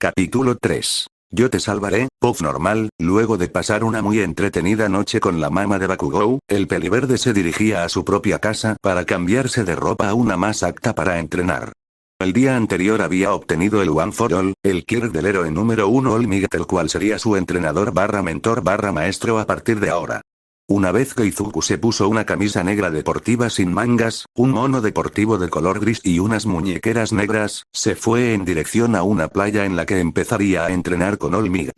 Capítulo 3. Yo te salvaré, Puff normal. Luego de pasar una muy entretenida noche con la mama de Bakugou, el peliverde se dirigía a su propia casa para cambiarse de ropa a una más apta para entrenar. El día anterior había obtenido el One for All, el Kirk del héroe número 1 All Might, el cual sería su entrenador barra mentor barra maestro a partir de ahora. Una vez que Izuku se puso una camisa negra deportiva sin mangas, un mono deportivo de color gris y unas muñequeras negras, se fue en dirección a una playa en la que empezaría a entrenar con All Might.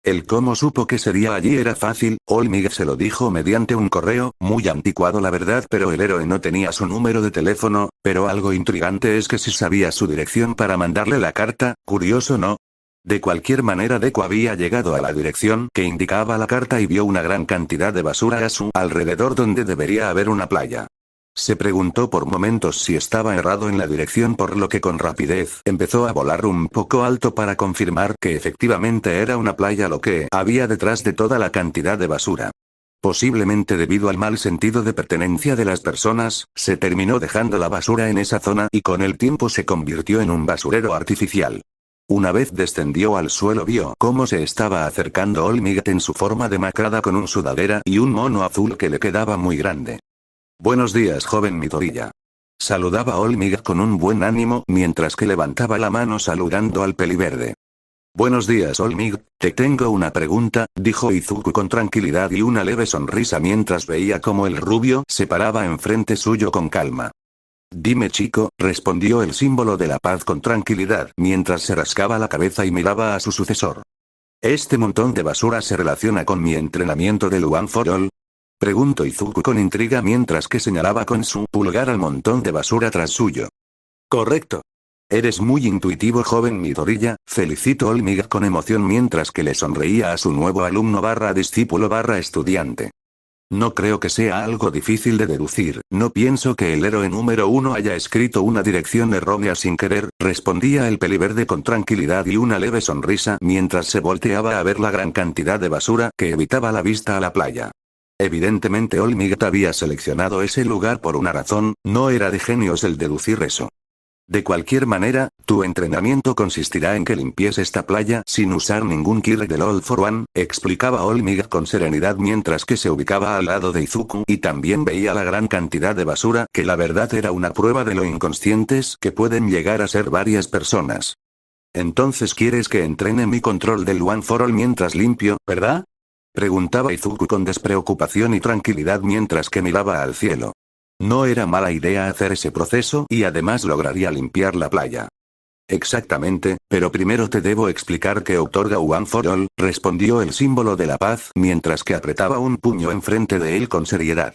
El cómo supo que sería allí era fácil. All Might se lo dijo mediante un correo, muy anticuado la verdad, pero el héroe no tenía su número de teléfono, pero algo intrigante es que sí sabía su dirección para mandarle la carta. Curioso, ¿no? De cualquier manera, Deku había llegado a la dirección que indicaba la carta y vio una gran cantidad de basura a su alrededor donde debería haber una playa. Se preguntó por momentos si estaba errado en la dirección, por lo que con rapidez empezó a volar un poco alto para confirmar que efectivamente era una playa lo que había detrás de toda la cantidad de basura. Posiblemente debido al mal sentido de pertenencia de las personas, se terminó dejando la basura en esa zona y con el tiempo se convirtió en un basurero artificial. Una vez descendió al suelo, vio cómo se estaba acercando All Might en su forma demacrada con un sudadera y un mono azul que le quedaba muy grande. Buenos días, joven Midoriya. Saludaba All Might con un buen ánimo mientras que levantaba la mano saludando al peliverde. Buenos días, All Might, te tengo una pregunta, dijo Izuku con tranquilidad y una leve sonrisa mientras veía cómo el rubio se paraba enfrente suyo con calma. Dime, chico, respondió el símbolo de la paz con tranquilidad mientras se rascaba la cabeza y miraba a su sucesor. ¿Este montón de basura se relaciona con mi entrenamiento del One for All? Preguntó Izuku con intriga mientras que señalaba con su pulgar al montón de basura tras suyo. Correcto. Eres muy intuitivo, joven Midoriya, felicitó All Might con emoción mientras que le sonreía a su nuevo alumno barra discípulo barra estudiante. No creo que sea algo difícil de deducir, no pienso que el héroe número 1 haya escrito una dirección errónea sin querer, respondía el peliverde con tranquilidad y una leve sonrisa mientras se volteaba a ver la gran cantidad de basura que evitaba la vista a la playa. Evidentemente All Might había seleccionado ese lugar por una razón, no era de genios el deducir eso. De cualquier manera, tu entrenamiento consistirá en que limpies esta playa sin usar ningún Kirk del All for One, explicaba All Might con serenidad mientras que se ubicaba al lado de Izuku y también veía la gran cantidad de basura que la verdad era una prueba de lo inconscientes que pueden llegar a ser varias personas. Entonces quieres que entrene mi control del One for All mientras limpio, ¿verdad? Preguntaba Izuku con despreocupación y tranquilidad mientras que miraba al cielo. No era mala idea hacer ese proceso y además lograría limpiar la playa. Exactamente, pero primero te debo explicar qué otorga One for All, respondió el símbolo de la paz mientras que apretaba un puño enfrente de él con seriedad.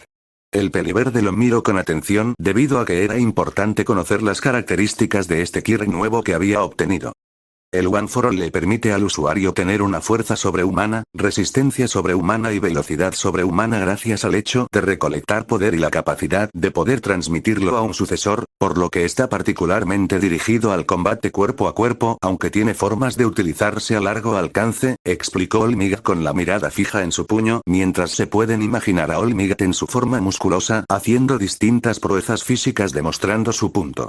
El peliverde lo miró con atención debido a que era importante conocer las características de este Kirk nuevo que había obtenido. El One for All le permite al usuario tener una fuerza sobrehumana, resistencia sobrehumana y velocidad sobrehumana gracias al hecho de recolectar poder y la capacidad de poder transmitirlo a un sucesor, por lo que está particularmente dirigido al combate cuerpo a cuerpo, aunque tiene formas de utilizarse a largo alcance, explicó All Might con la mirada fija en su puño, mientras se pueden imaginar a All Might en su forma musculosa, haciendo distintas proezas físicas demostrando su punto.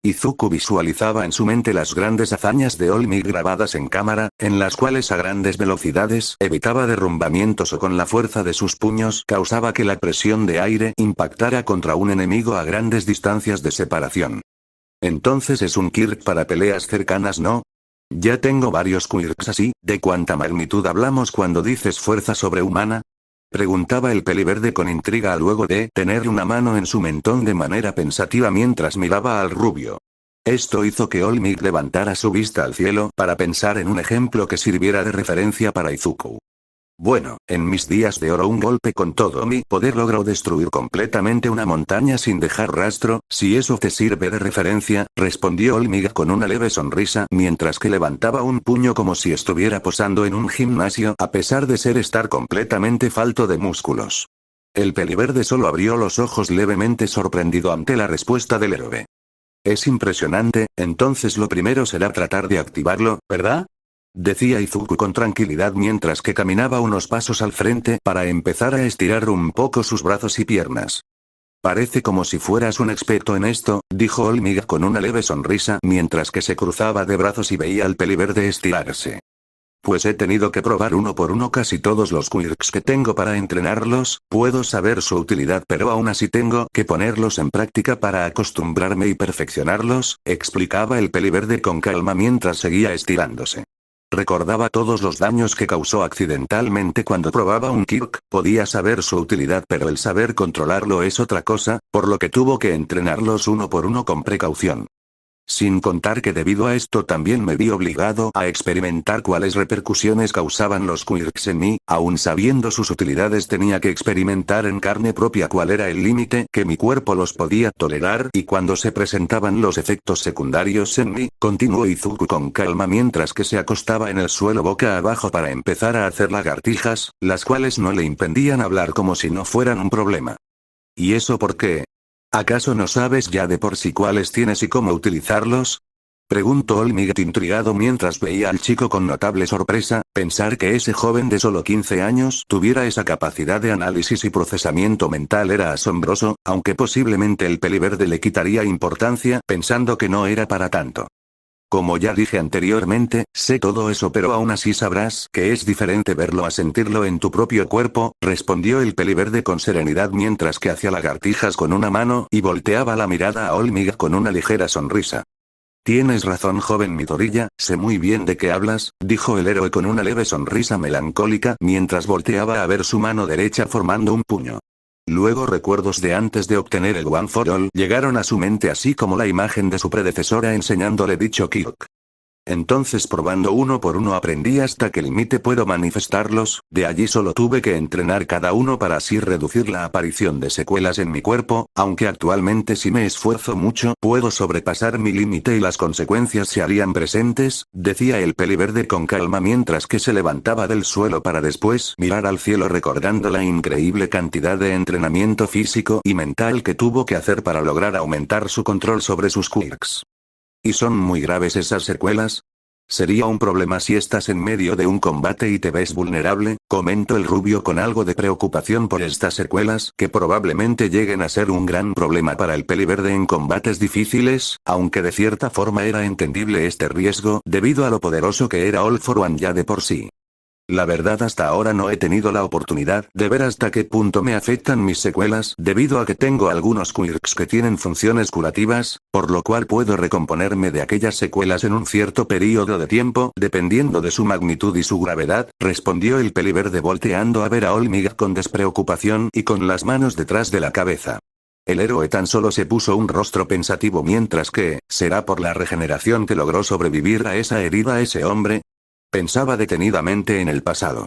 Izuku visualizaba en su mente las grandes hazañas de All Might grabadas en cámara, en las cuales a grandes velocidades evitaba derrumbamientos o con la fuerza de sus puños causaba que la presión de aire impactara contra un enemigo a grandes distancias de separación. Entonces es un Kirk para peleas cercanas, ¿no? Ya tengo varios Kirks así. ¿De cuánta magnitud hablamos cuando dices fuerza sobrehumana? Preguntaba el peliverde con intriga luego de tener una mano en su mentón de manera pensativa mientras miraba al rubio. Esto hizo que All Might levantara su vista al cielo para pensar en un ejemplo que sirviera de referencia para Izuku. Bueno, en mis días de oro un golpe con todo mi poder logró destruir completamente una montaña sin dejar rastro, si eso te sirve de referencia, respondió All Might con una leve sonrisa mientras que levantaba un puño como si estuviera posando en un gimnasio a pesar de estar completamente falto de músculos. El peliverde solo abrió los ojos levemente sorprendido ante la respuesta del héroe. Es impresionante, entonces lo primero será tratar de activarlo, ¿verdad? Decía Izuku con tranquilidad mientras que caminaba unos pasos al frente para empezar a estirar un poco sus brazos y piernas. Parece como si fueras un experto en esto, dijo Olmiga con una leve sonrisa mientras que se cruzaba de brazos y veía al peliverde estirarse. Pues he tenido que probar uno por uno casi todos los quirks que tengo para entrenarlos, puedo saber su utilidad pero aún así tengo que ponerlos en práctica para acostumbrarme y perfeccionarlos, explicaba el peliverde con calma mientras seguía estirándose. Recordaba todos los daños que causó accidentalmente cuando probaba un quirk, podía saber su utilidad pero el saber controlarlo es otra cosa, por lo que tuvo que entrenarlos uno por uno con precaución. Sin contar que debido a esto también me vi obligado a experimentar cuáles repercusiones causaban los quirks en mí, aun sabiendo sus utilidades tenía que experimentar en carne propia cuál era el límite que mi cuerpo los podía tolerar y cuando se presentaban los efectos secundarios en mí, continuó Izuku con calma mientras que se acostaba en el suelo boca abajo para empezar a hacer lagartijas, las cuales no le impedían hablar como si no fueran un problema. ¿Y eso por qué? ¿Acaso no sabes ya de por sí cuáles tienes y cómo utilizarlos? Preguntó Olmiga intrigado mientras veía al chico con notable sorpresa, pensar que ese joven de solo 15 años tuviera esa capacidad de análisis y procesamiento mental era asombroso, aunque posiblemente el peliverde le quitaría importancia pensando que no era para tanto. Como ya dije anteriormente, sé todo eso pero aún así sabrás que es diferente verlo a sentirlo en tu propio cuerpo, respondió el peliverde con serenidad mientras que hacía lagartijas con una mano y volteaba la mirada a Olmiga con una ligera sonrisa. Tienes razón joven Midoriya, sé muy bien de qué hablas, dijo el héroe con una leve sonrisa melancólica mientras volteaba a ver su mano derecha formando un puño. Luego recuerdos de antes de obtener el One for All llegaron a su mente así como la imagen de su predecesora enseñándole dicho quirk. Entonces probando uno por uno aprendí hasta qué límite puedo manifestarlos, de allí solo tuve que entrenar cada uno para así reducir la aparición de secuelas en mi cuerpo, aunque actualmente si me esfuerzo mucho puedo sobrepasar mi límite y las consecuencias se harían presentes, decía el peliverde con calma mientras que se levantaba del suelo para después mirar al cielo recordando la increíble cantidad de entrenamiento físico y mental que tuvo que hacer para lograr aumentar su control sobre sus quirks. ¿Y son muy graves esas secuelas? Sería un problema si estás en medio de un combate y te ves vulnerable, comentó el rubio con algo de preocupación por estas secuelas que probablemente lleguen a ser un gran problema para el peliverde en combates difíciles, aunque de cierta forma era entendible este riesgo debido a lo poderoso que era All for One ya de por sí. La verdad hasta ahora no he tenido la oportunidad de ver hasta qué punto me afectan mis secuelas debido a que tengo algunos quirks que tienen funciones curativas, por lo cual puedo recomponerme de aquellas secuelas en un cierto periodo de tiempo dependiendo de su magnitud y su gravedad, respondió el peliverde volteando a ver a Olmiga con despreocupación y con las manos detrás de la cabeza. El héroe tan solo se puso un rostro pensativo mientras que, ¿será por la regeneración que logró sobrevivir a esa herida ese hombre? Pensaba detenidamente en el pasado.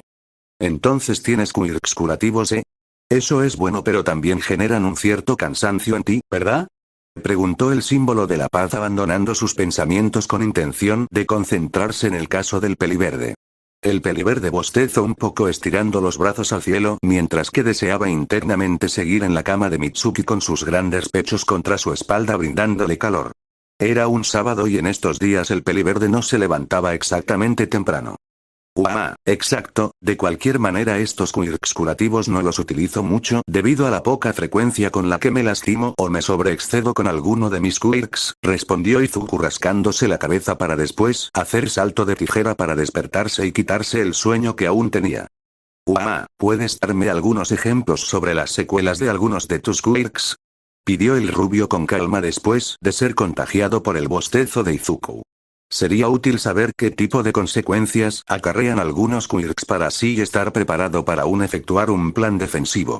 Entonces tienes quirks curativos, ¿eh? Eso es bueno pero también generan un cierto cansancio en ti, ¿verdad? Preguntó el símbolo de la paz abandonando sus pensamientos con intención de concentrarse en el caso del peliverde. El peliverde bostezó un poco estirando los brazos al cielo mientras que deseaba internamente seguir en la cama de Mitsuki con sus grandes pechos contra su espalda brindándole calor. Era un sábado y en estos días el peliverde no se levantaba exactamente temprano. Exacto, de cualquier manera estos quirks curativos no los utilizo mucho debido a la poca frecuencia con la que me lastimo o me sobreexcedo con alguno de mis quirks, respondió Izuku rascándose la cabeza para después hacer salto de tijera para despertarse y quitarse el sueño que aún tenía. ¿Puedes darme algunos ejemplos sobre las secuelas de algunos de tus quirks? Pidió el rubio con calma después de ser contagiado por el bostezo de Izuku. Sería útil saber qué tipo de consecuencias acarrean algunos quirks para así estar preparado para efectuar un plan defensivo.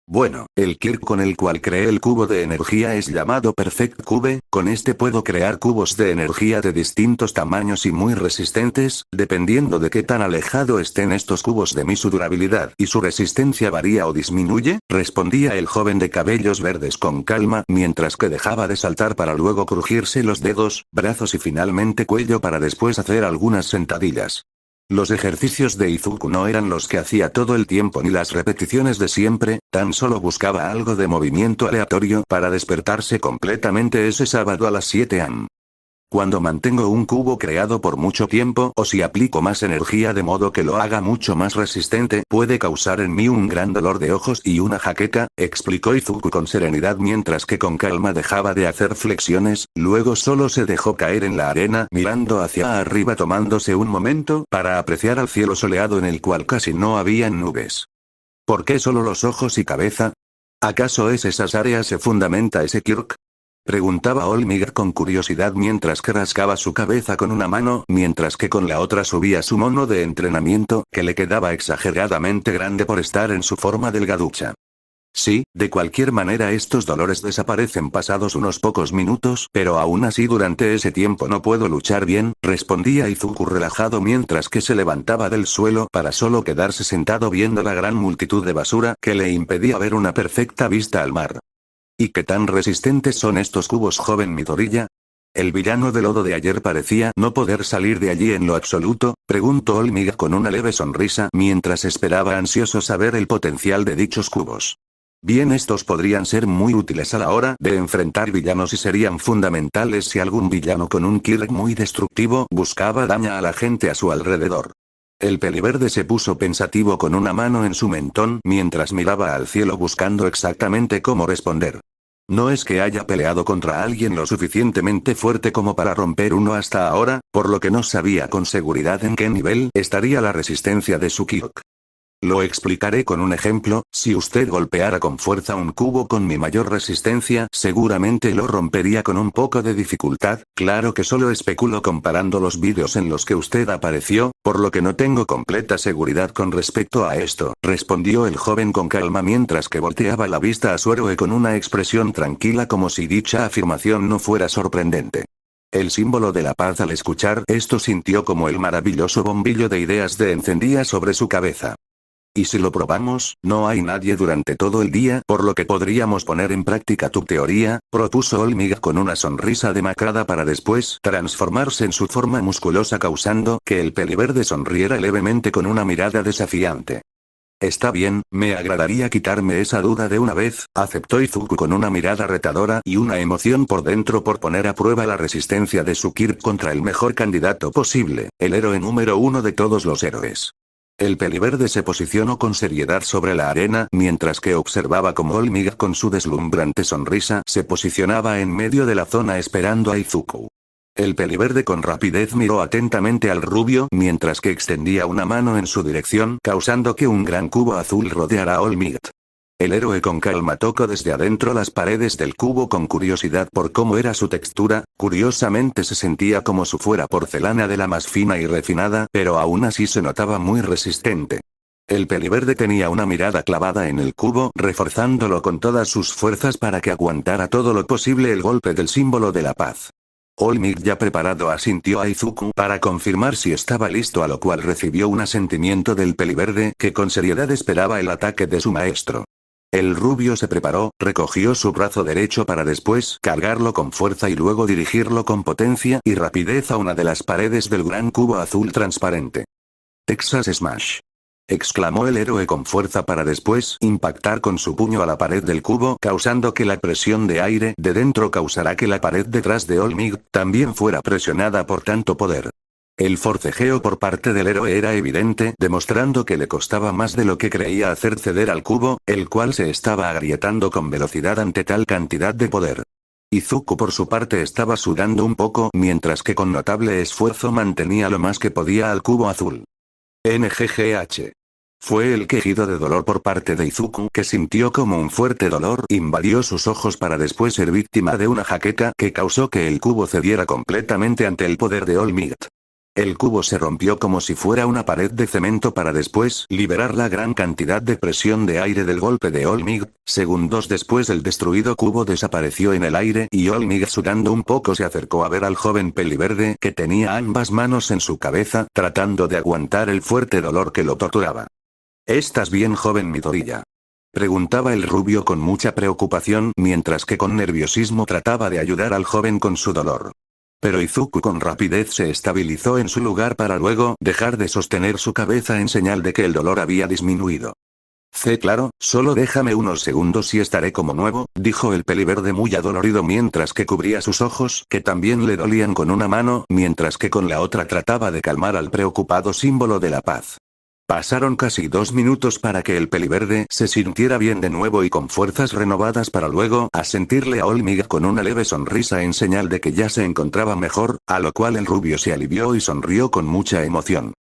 Bueno, el quirk con el cual creé el cubo de energía es llamado Perfect Cube, con este puedo crear cubos de energía de distintos tamaños y muy resistentes, dependiendo de qué tan alejado estén estos cubos de mí su durabilidad y su resistencia varía o disminuye, respondía el joven de cabellos verdes con calma mientras que dejaba de saltar para luego crujirse los dedos, brazos y finalmente cuello para después hacer algunas sentadillas. Los ejercicios de Izuku no eran los que hacía todo el tiempo ni las repeticiones de siempre, tan solo buscaba algo de movimiento aleatorio para despertarse completamente ese sábado a las 7 am. Cuando mantengo un cubo creado por mucho tiempo o si aplico más energía de modo que lo haga mucho más resistente, puede causar en mí un gran dolor de ojos y una jaqueca, explicó Izuku con serenidad mientras que con calma dejaba de hacer flexiones, luego solo se dejó caer en la arena mirando hacia arriba tomándose un momento para apreciar al cielo soleado en el cual casi no habían nubes. ¿Por qué solo los ojos y cabeza? ¿Acaso es esas áreas se fundamenta ese Kirk? Preguntaba Olmig con curiosidad mientras que rascaba su cabeza con una mano, mientras que con la otra subía su mono de entrenamiento, que le quedaba exageradamente grande por estar en su forma delgaducha. Sí, de cualquier manera estos dolores desaparecen pasados unos pocos minutos, pero aún así durante ese tiempo no puedo luchar bien, respondía Izuku relajado mientras que se levantaba del suelo para solo quedarse sentado viendo la gran multitud de basura que le impedía ver una perfecta vista al mar. ¿Y qué tan resistentes son estos cubos, joven Midoriya? ¿El villano de lodo de ayer parecía no poder salir de allí en lo absoluto?, preguntó Olmig con una leve sonrisa mientras esperaba ansioso saber el potencial de dichos cubos. Bien, estos podrían ser muy útiles a la hora de enfrentar villanos y serían fundamentales si algún villano con un Kirk muy destructivo buscaba dañar a la gente a su alrededor. El peliverde se puso pensativo con una mano en su mentón mientras miraba al cielo buscando exactamente cómo responder. No es que haya peleado contra alguien lo suficientemente fuerte como para romper uno hasta ahora, por lo que no sabía con seguridad en qué nivel estaría la resistencia de su Kirk. Lo explicaré con un ejemplo, si usted golpeara con fuerza un cubo con mi mayor resistencia, seguramente lo rompería con un poco de dificultad, claro que solo especulo comparando los vídeos en los que usted apareció, por lo que no tengo completa seguridad con respecto a esto, respondió el joven con calma mientras que volteaba la vista a su héroe con una expresión tranquila como si dicha afirmación no fuera sorprendente. El símbolo de la paz al escuchar esto sintió como el maravilloso bombillo de ideas de encendía sobre su cabeza. ¿Y si lo probamos? No hay nadie durante todo el día, por lo que podríamos poner en práctica tu teoría, propuso Olmig con una sonrisa demacrada para después transformarse en su forma musculosa causando que el peliverde sonriera levemente con una mirada desafiante. Está bien, me agradaría quitarme esa duda de una vez, aceptó Izuku con una mirada retadora y una emoción por dentro por poner a prueba la resistencia de su Kirk contra el mejor candidato posible, el héroe número uno de todos los héroes. El peliverde se posicionó con seriedad sobre la arena mientras que observaba cómo Olmig con su deslumbrante sonrisa se posicionaba en medio de la zona esperando a Izuku. El peliverde con rapidez miró atentamente al rubio mientras que extendía una mano en su dirección causando que un gran cubo azul rodeara a Olmig. El héroe con calma tocó desde adentro las paredes del cubo con curiosidad por cómo era su textura, curiosamente se sentía como si fuera porcelana de la más fina y refinada, pero aún así se notaba muy resistente. El peliverde tenía una mirada clavada en el cubo, reforzándolo con todas sus fuerzas para que aguantara todo lo posible el golpe del símbolo de la paz. Olmig ya preparado asintió a Izuku para confirmar si estaba listo, a lo cual recibió un asentimiento del peliverde que con seriedad esperaba el ataque de su maestro. El rubio se preparó, recogió su brazo derecho para después cargarlo con fuerza y luego dirigirlo con potencia y rapidez a una de las paredes del gran cubo azul transparente. Texas Smash. Exclamó el héroe con fuerza para después impactar con su puño a la pared del cubo causando que la presión de aire de dentro causará que la pared detrás de Olmig también fuera presionada por tanto poder. El forcejeo por parte del héroe era evidente, demostrando que le costaba más de lo que creía hacer ceder al cubo, el cual se estaba agrietando con velocidad ante tal cantidad de poder. Izuku por su parte estaba sudando un poco mientras que con notable esfuerzo mantenía lo más que podía al cubo azul. NGGH. Fue el quejido de dolor por parte de Izuku que sintió como un fuerte dolor invadió sus ojos para después ser víctima de una jaqueca que causó que el cubo cediera completamente ante el poder de Olmig. El cubo se rompió como si fuera una pared de cemento para después liberar la gran cantidad de presión de aire del golpe de Olmig. Segundos después el destruido cubo desapareció en el aire y Olmig sudando un poco se acercó a ver al joven peliverde que tenía ambas manos en su cabeza tratando de aguantar el fuerte dolor que lo torturaba. ¿Estás bien, joven Midoriya?, preguntaba el rubio con mucha preocupación mientras que con nerviosismo trataba de ayudar al joven con su dolor. Pero Izuku con rapidez se estabilizó en su lugar para luego dejar de sostener su cabeza en señal de que el dolor había disminuido. Claro, solo déjame unos segundos y estaré como nuevo, dijo el peliverde muy adolorido mientras que cubría sus ojos, que también le dolían con una mano, mientras que con la otra trataba de calmar al preocupado símbolo de la paz. Pasaron casi 2 minutos para que el peliverde se sintiera bien de nuevo y con fuerzas renovadas para luego asentirle a Olmig con una leve sonrisa en señal de que ya se encontraba mejor, a lo cual el rubio se alivió y sonrió con mucha emoción.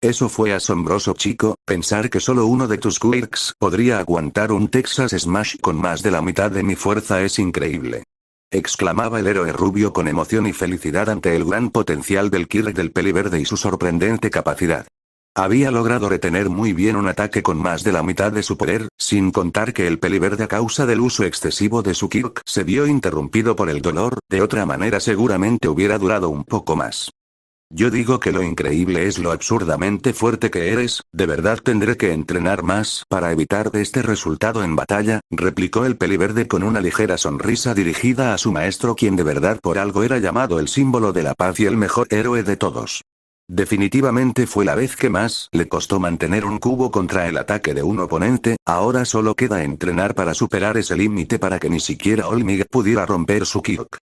Eso fue asombroso, chico, pensar que solo uno de tus quirks podría aguantar un Texas Smash con más de la mitad de mi fuerza es increíble. Exclamaba el héroe rubio con emoción y felicidad ante el gran potencial del quirk del peliverde y su sorprendente capacidad. Había logrado retener muy bien un ataque con más de la mitad de su poder, sin contar que el peliverde a causa del uso excesivo de su quirk se vio interrumpido por el dolor, de otra manera seguramente hubiera durado un poco más. Yo digo que lo increíble es lo absurdamente fuerte que eres, de verdad tendré que entrenar más para evitar este resultado en batalla, replicó el peliverde con una ligera sonrisa dirigida a su maestro quien de verdad por algo era llamado el símbolo de la paz y el mejor héroe de todos. Definitivamente fue la vez que más le costó mantener un cubo contra el ataque de un oponente, ahora solo queda entrenar para superar ese límite para que ni siquiera Olmig pudiera romper su quirk.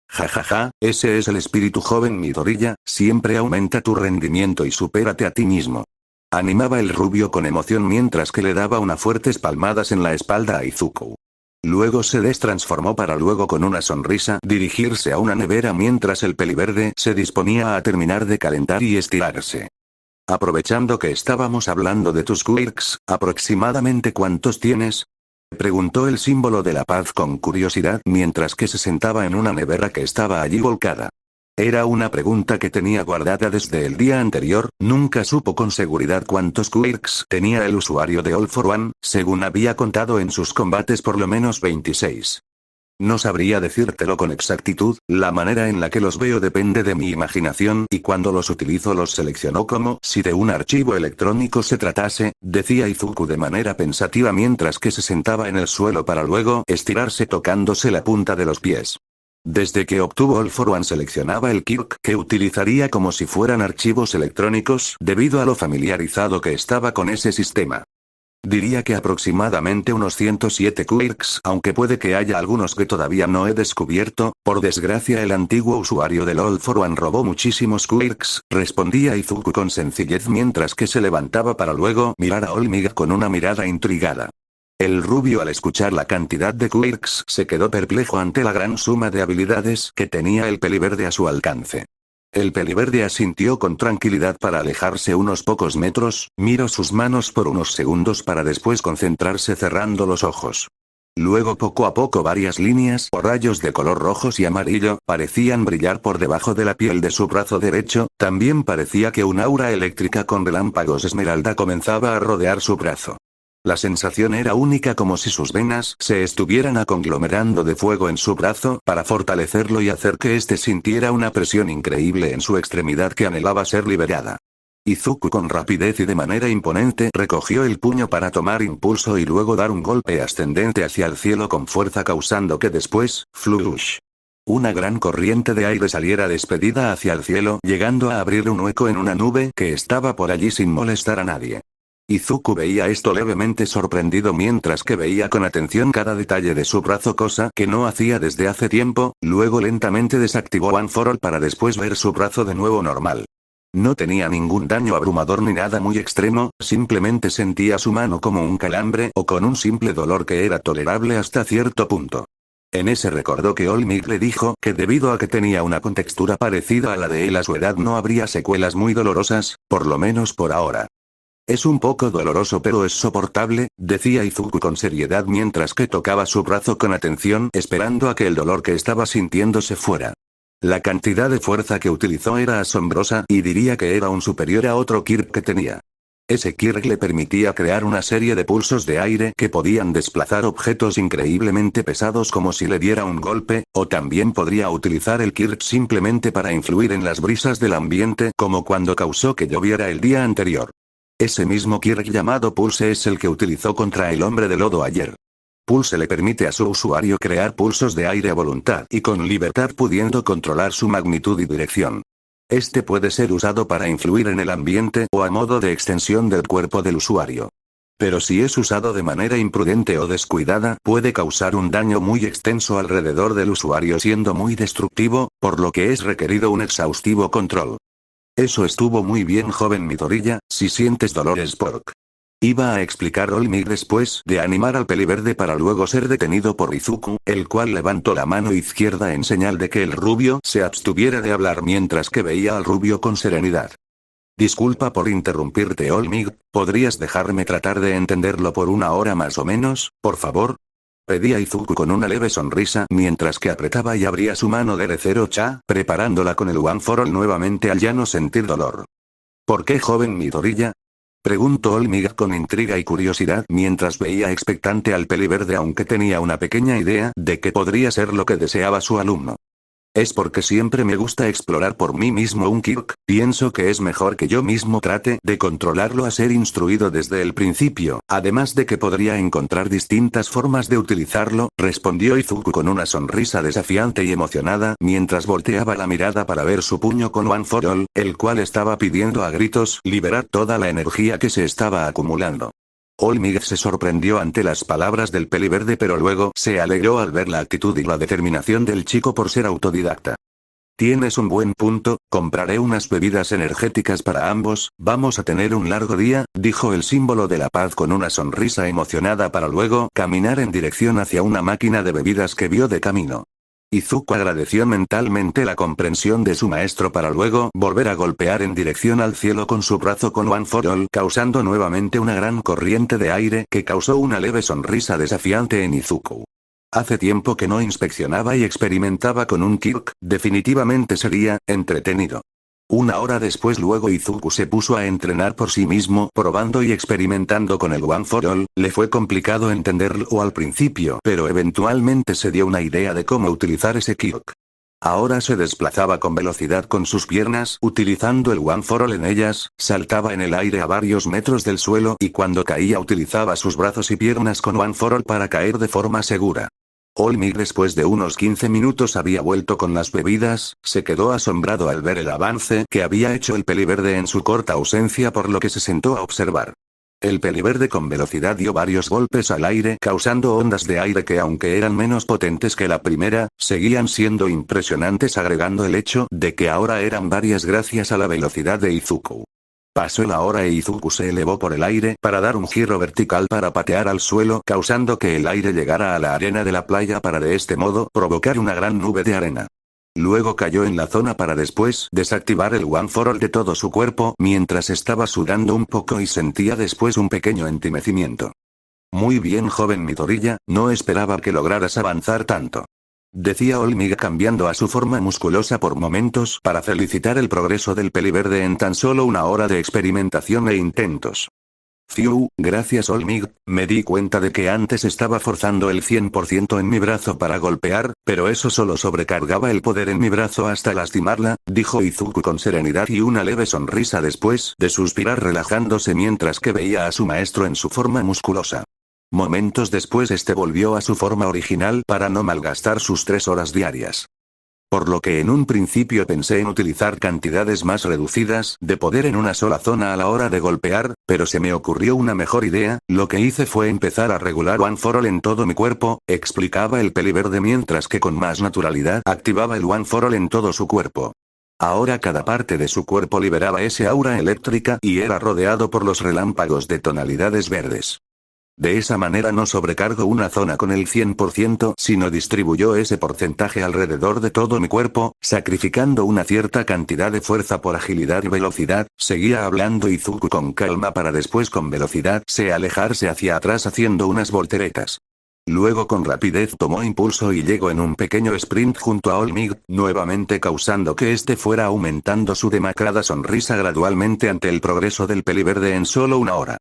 Jajaja, ese es el espíritu joven Midoriya, siempre aumenta tu rendimiento y supérate a ti mismo. Animaba el rubio con emoción mientras que le daba unas fuertes palmadas en la espalda a Izuku. Luego se destransformó para luego con una sonrisa dirigirse a una nevera mientras el peliverde se disponía a terminar de calentar y estirarse. Aprovechando que estábamos hablando de tus quirks, ¿aproximadamente cuántos tienes? Preguntó el símbolo de la paz con curiosidad mientras que se sentaba en una nevera que estaba allí volcada. Era una pregunta que tenía guardada desde el día anterior, nunca supo con seguridad cuántos quirks tenía el usuario de All for One, según había contado en sus combates por lo menos 26. No sabría decírtelo con exactitud, la manera en la que los veo depende de mi imaginación y cuando los utilizo los selecciono como si de un archivo electrónico se tratase, decía Izuku de manera pensativa mientras que se sentaba en el suelo para luego estirarse tocándose la punta de los pies. Desde que obtuvo All for One seleccionaba el quirk que utilizaría como si fueran archivos electrónicos debido a lo familiarizado que estaba con ese sistema. Diría que aproximadamente unos 107 quirks, aunque puede que haya algunos que todavía no he descubierto, por desgracia el antiguo usuario del All for One robó muchísimos quirks, respondía Izuku con sencillez mientras que se levantaba para luego mirar a Olmig con una mirada intrigada. El rubio al escuchar la cantidad de quirks se quedó perplejo ante la gran suma de habilidades que tenía el peliverde a su alcance. El peliverde asintió con tranquilidad para alejarse unos pocos metros, miró sus manos por unos segundos para después concentrarse cerrando los ojos. Luego poco a poco varias líneas o rayos de color rojos y amarillo parecían brillar por debajo de la piel de su brazo derecho, también parecía que un aura eléctrica con relámpagos esmeralda comenzaba a rodear su brazo. La sensación era única como si sus venas se estuvieran aconglomerando de fuego en su brazo para fortalecerlo y hacer que éste sintiera una presión increíble en su extremidad que anhelaba ser liberada. Izuku con rapidez y de manera imponente recogió el puño para tomar impulso y luego dar un golpe ascendente hacia el cielo con fuerza causando que después, flush. Una gran corriente de aire saliera despedida hacia el cielo llegando a abrir un hueco en una nube que estaba por allí sin molestar a nadie. Izuku veía esto levemente sorprendido mientras que veía con atención cada detalle de su brazo cosa que no hacía desde hace tiempo, luego lentamente desactivó One for All para después ver su brazo de nuevo normal. No tenía ningún daño abrumador ni nada muy extremo, simplemente sentía su mano como un calambre o con un simple dolor que era tolerable hasta cierto punto. En ese recordó que Olmig le dijo que debido a que tenía una contextura parecida a la de él a su edad no habría secuelas muy dolorosas, por lo menos por ahora. Es un poco doloroso pero es soportable, decía Izuku con seriedad mientras que tocaba su brazo con atención esperando a que el dolor que estaba sintiendo se fuera. La cantidad de fuerza que utilizó era asombrosa y diría que era un superior a otro quirk que tenía. Ese quirk le permitía crear una serie de pulsos de aire que podían desplazar objetos increíblemente pesados como si le diera un golpe, o también podría utilizar el quirk simplemente para influir en las brisas del ambiente como cuando causó que lloviera el día anterior. Ese mismo quirk llamado Pulse es el que utilizó contra el hombre de lodo ayer. Pulse le permite a su usuario crear pulsos de aire a voluntad y con libertad pudiendo controlar su magnitud y dirección. Este puede ser usado para influir en el ambiente o a modo de extensión del cuerpo del usuario. Pero si es usado de manera imprudente o descuidada, puede causar un daño muy extenso alrededor del usuario siendo muy destructivo, por lo que es requerido un exhaustivo control. Eso estuvo muy bien, joven Midoriya, si sientes dolores pork. Iba a explicar Olmig después de animar al peliverde para luego ser detenido por Izuku, el cual levantó la mano izquierda en señal de que el rubio se abstuviera de hablar mientras que veía al rubio con serenidad. Disculpa por interrumpirte, Olmig, ¿podrías dejarme tratar de entenderlo por una hora más o menos, por favor? Pedía Izuku con una leve sonrisa mientras que apretaba y abría su mano de R0-cha, preparándola con el One for All nuevamente al ya no sentir dolor. ¿Por qué, joven Midoriya? Preguntó Olmig con intriga y curiosidad mientras veía expectante al peliverde, aunque tenía una pequeña idea de que podría ser lo que deseaba su alumno. Es porque siempre me gusta explorar por mí mismo un Kirk, pienso que es mejor que yo mismo trate de controlarlo a ser instruido desde el principio, además de que podría encontrar distintas formas de utilizarlo, respondió Izuku con una sonrisa desafiante y emocionada mientras volteaba la mirada para ver su puño con One for All, el cual estaba pidiendo a gritos liberar toda la energía que se estaba acumulando. Olmig se sorprendió ante las palabras del peliverde, pero luego se alegró al ver la actitud y la determinación del chico por ser autodidacta. Tienes un buen punto, compraré unas bebidas energéticas para ambos, vamos a tener un largo día, dijo el símbolo de la paz con una sonrisa emocionada para luego caminar en dirección hacia una máquina de bebidas que vio de camino. Izuku agradeció mentalmente la comprensión de su maestro para luego volver a golpear en dirección al cielo con su brazo con One for All, causando nuevamente una gran corriente de aire que causó una leve sonrisa desafiante en Izuku. Hace tiempo que no inspeccionaba y experimentaba con un Kirk, definitivamente sería entretenido. Una hora después luego Izuku se puso a entrenar por sí mismo, probando y experimentando con el One for All, le fue complicado entenderlo al principio, pero eventualmente se dio una idea de cómo utilizar ese Kirk. Ahora se desplazaba con velocidad con sus piernas, utilizando el One for All en ellas, saltaba en el aire a varios metros del suelo y cuando caía utilizaba sus brazos y piernas con One for All para caer de forma segura. Olmig después de unos 15 minutos había vuelto con las bebidas, se quedó asombrado al ver el avance que había hecho el peliverde en su corta ausencia, por lo que se sentó a observar. El peliverde con velocidad dio varios golpes al aire causando ondas de aire que aunque eran menos potentes que la primera, seguían siendo impresionantes, agregando el hecho de que ahora eran varias gracias a la velocidad de Izuku. Pasó la hora e Izuku se elevó por el aire para dar un giro vertical para patear al suelo, causando que el aire llegara a la arena de la playa para de este modo provocar una gran nube de arena. Luego cayó en la zona para después desactivar el One for All de todo su cuerpo mientras estaba sudando un poco y sentía después un pequeño entumecimiento. Muy bien, joven Midoriya, no esperaba que lograras avanzar tanto. Decía Olmig cambiando a su forma musculosa por momentos para felicitar el progreso del peliverde en tan solo una hora de experimentación e intentos. Fiu, gracias Olmig, me di cuenta de que antes estaba forzando el 100% en mi brazo para golpear, pero eso solo sobrecargaba el poder en mi brazo hasta lastimarla, dijo Izuku con serenidad y una leve sonrisa después de suspirar relajándose mientras que veía a su maestro en su forma musculosa. Momentos después este volvió a su forma original para no malgastar sus 3 horas diarias. Por lo que en un principio pensé en utilizar cantidades más reducidas de poder en una sola zona a la hora de golpear, pero se me ocurrió una mejor idea, lo que hice fue empezar a regular One for All en todo mi cuerpo, explicaba el peliverde mientras que con más naturalidad activaba el One for All en todo su cuerpo. Ahora cada parte de su cuerpo liberaba ese aura eléctrica y era rodeado por los relámpagos de tonalidades verdes. De esa manera no sobrecargo una zona con el 100%, sino distribuyó ese porcentaje alrededor de todo mi cuerpo, sacrificando una cierta cantidad de fuerza por agilidad y velocidad, seguía hablando Izuku con calma para después con velocidad se alejarse hacia atrás haciendo unas volteretas. Luego con rapidez tomó impulso y llegó en un pequeño sprint junto a Olmig, nuevamente causando que este fuera aumentando su demacrada sonrisa gradualmente ante el progreso del peliverde en solo una hora.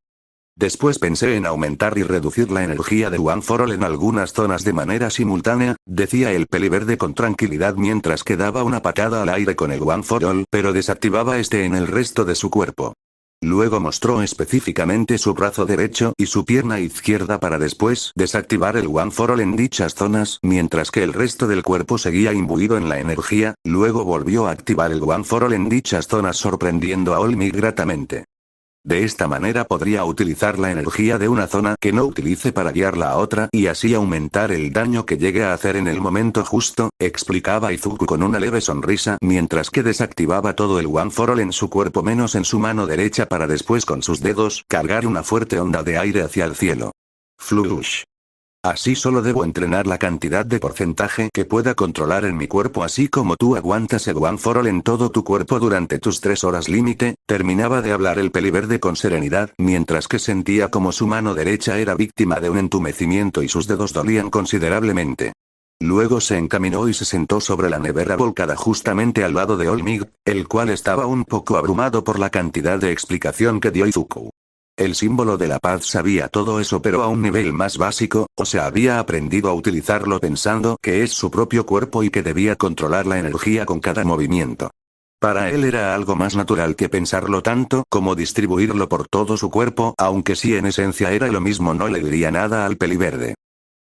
Después pensé en aumentar y reducir la energía de One for All en algunas zonas de manera simultánea, decía el peliverde con tranquilidad mientras que daba una patada al aire con el One for All, pero desactivaba este en el resto de su cuerpo. Luego mostró específicamente su brazo derecho y su pierna izquierda para después desactivar el One for All en dichas zonas, mientras que el resto del cuerpo seguía imbuido en la energía, luego volvió a activar el One for All en dichas zonas sorprendiendo a Olmig gratamente. De esta manera podría utilizar la energía de una zona que no utilice para guiarla a otra y así aumentar el daño que llegue a hacer en el momento justo, explicaba Izuku con una leve sonrisa mientras que desactivaba todo el One for All en su cuerpo menos en su mano derecha para después con sus dedos cargar una fuerte onda de aire hacia el cielo. Flush. Así solo debo entrenar la cantidad de porcentaje que pueda controlar en mi cuerpo así como tú aguantas el One for All en todo tu cuerpo durante tus 3 horas límite, terminaba de hablar el peliverde con serenidad mientras que sentía como su mano derecha era víctima de un entumecimiento y sus dedos dolían considerablemente. Luego se encaminó y se sentó sobre la nevera volcada justamente al lado de Olmig, el cual estaba un poco abrumado por la cantidad de explicación que dio Izuku. El símbolo de la paz sabía todo eso pero a un nivel más básico, o sea había aprendido a utilizarlo pensando que es su propio cuerpo y que debía controlar la energía con cada movimiento. Para él era algo más natural que pensarlo tanto como distribuirlo por todo su cuerpo, aunque si en esencia era lo mismo no le diría nada al peliverde.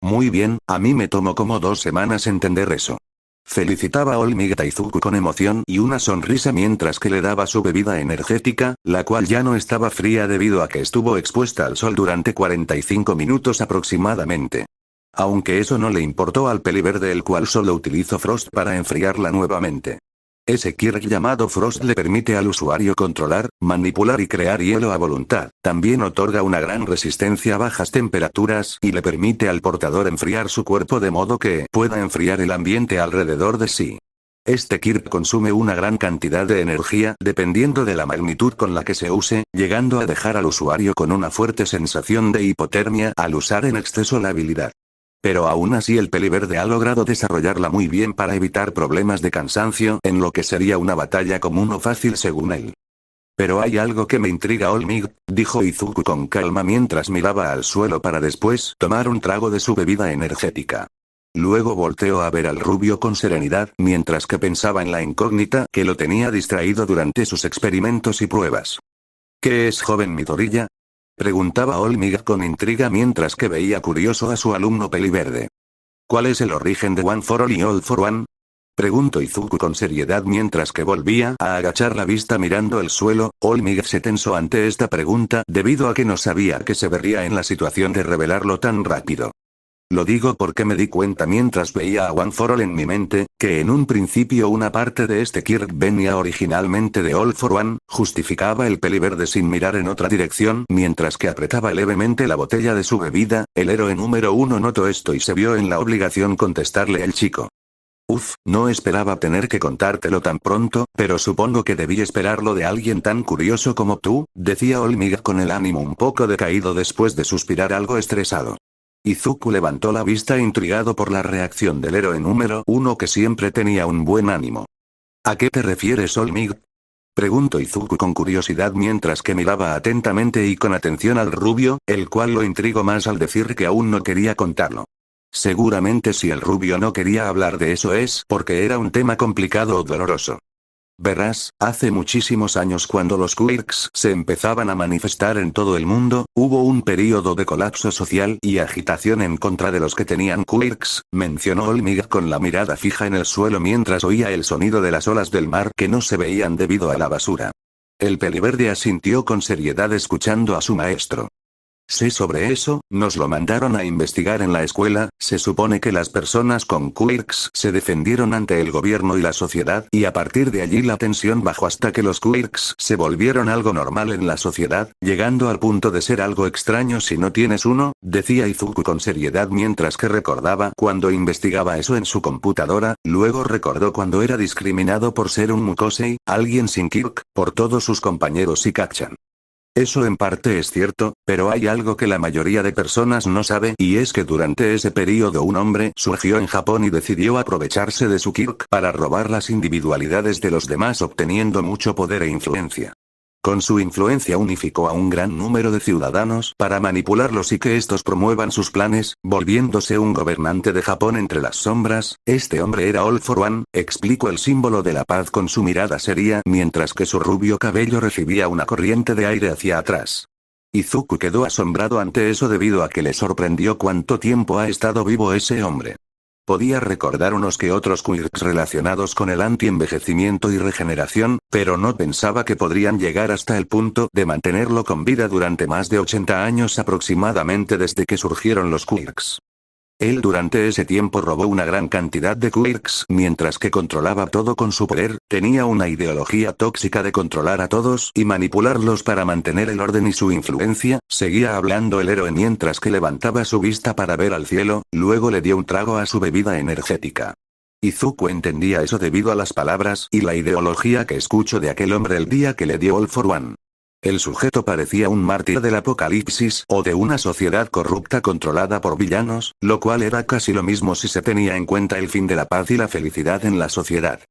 Muy bien, a mí me tomó como 2 semanas entender eso. Felicitaba a Olmig a Izuku con emoción y una sonrisa mientras que le daba su bebida energética, la cual ya no estaba fría debido a que estuvo expuesta al sol durante 45 minutos aproximadamente. Aunque eso no le importó al peliverde el cual solo utilizó Frost para enfriarla nuevamente. Ese Kirk llamado Frost le permite al usuario controlar, manipular y crear hielo a voluntad, también otorga una gran resistencia a bajas temperaturas y le permite al portador enfriar su cuerpo de modo que pueda enfriar el ambiente alrededor de sí. Este Kirk consume una gran cantidad de energía dependiendo de la magnitud con la que se use, llegando a dejar al usuario con una fuerte sensación de hipotermia al usar en exceso la habilidad. Pero aún así el peliverde ha logrado desarrollarla muy bien para evitar problemas de cansancio en lo que sería una batalla común o fácil según él. Pero hay algo que me intriga Olmig, dijo Izuku con calma mientras miraba al suelo para después tomar un trago de su bebida energética. Luego volteó a ver al rubio con serenidad mientras que pensaba en la incógnita que lo tenía distraído durante sus experimentos y pruebas. ¿Qué es joven Midoriya? Preguntaba Olmig con intriga mientras que veía curioso a su alumno peliverde. ¿Cuál es el origen de One for All y All for One? Preguntó Izuku con seriedad mientras que volvía a agachar la vista mirando el suelo. Olmig se tensó ante esta pregunta debido a que no sabía que se vería en la situación de revelarlo tan rápido. Lo digo porque me di cuenta mientras veía a One for All en mi mente, que en un principio una parte de este Kirk venía originalmente de All for One, justificaba el peliverde sin mirar en otra dirección mientras que apretaba levemente la botella de su bebida. El héroe número 1 notó esto y se vio en la obligación contestarle el chico. No esperaba tener que contártelo tan pronto, pero supongo que debí esperarlo de alguien tan curioso como tú, decía Olmig con el ánimo un poco decaído después de suspirar algo estresado. Izuku levantó la vista intrigado por la reacción del héroe número 1 que siempre tenía un buen ánimo. ¿A qué te refieres Olmig? Preguntó Izuku con curiosidad mientras que miraba atentamente y con atención al rubio, el cual lo intrigó más al decir que aún no quería contarlo. Seguramente si el rubio no quería hablar de eso es porque era un tema complicado o doloroso. Verás, hace muchísimos años cuando los quirks se empezaban a manifestar en todo el mundo, hubo un período de colapso social y agitación en contra de los que tenían quirks, mencionó Olmig con la mirada fija en el suelo mientras oía el sonido de las olas del mar que no se veían debido a la basura. El peliverde asintió con seriedad escuchando a su maestro. Sé sobre eso, nos lo mandaron a investigar en la escuela, se supone que las personas con quirks se defendieron ante el gobierno y la sociedad y a partir de allí la tensión bajó hasta que los quirks se volvieron algo normal en la sociedad, llegando al punto de ser algo extraño si no tienes uno, decía Izuku con seriedad mientras que recordaba cuando investigaba eso en su computadora, luego recordó cuando era discriminado por ser un Mukosei, alguien sin kirk, por todos sus compañeros y Kacchan. Eso en parte es cierto, pero hay algo que la mayoría de personas no sabe y es que durante ese periodo un hombre surgió en Japón y decidió aprovecharse de su kirk para robar las individualidades de los demás obteniendo mucho poder e influencia. Con su influencia unificó a un gran número de ciudadanos para manipularlos y que estos promuevan sus planes, volviéndose un gobernante de Japón entre las sombras. Este hombre era All for One, explicó el símbolo de la paz con su mirada seria mientras que su rubio cabello recibía una corriente de aire hacia atrás. Izuku quedó asombrado ante eso debido a que le sorprendió cuánto tiempo ha estado vivo ese hombre. podía recordar unos que otros quirks relacionados con el anti-envejecimiento y regeneración, pero no pensaba que podrían llegar hasta el punto de mantenerlo con vida durante más de 80 años aproximadamente desde que surgieron los quirks. Él durante ese tiempo robó una gran cantidad de quirks mientras que controlaba todo con su poder, tenía una ideología tóxica de controlar a todos y manipularlos para mantener el orden y su influencia, seguía hablando el héroe mientras que levantaba su vista para ver al cielo, luego le dio un trago a su bebida energética. Izuku entendía eso debido a las palabras y la ideología que escuchó de aquel hombre el día que le dio All for One. El sujeto parecía un mártir del apocalipsis o de una sociedad corrupta controlada por villanos, lo cual era casi lo mismo si se tenía en cuenta el fin de la paz y la felicidad en la sociedad.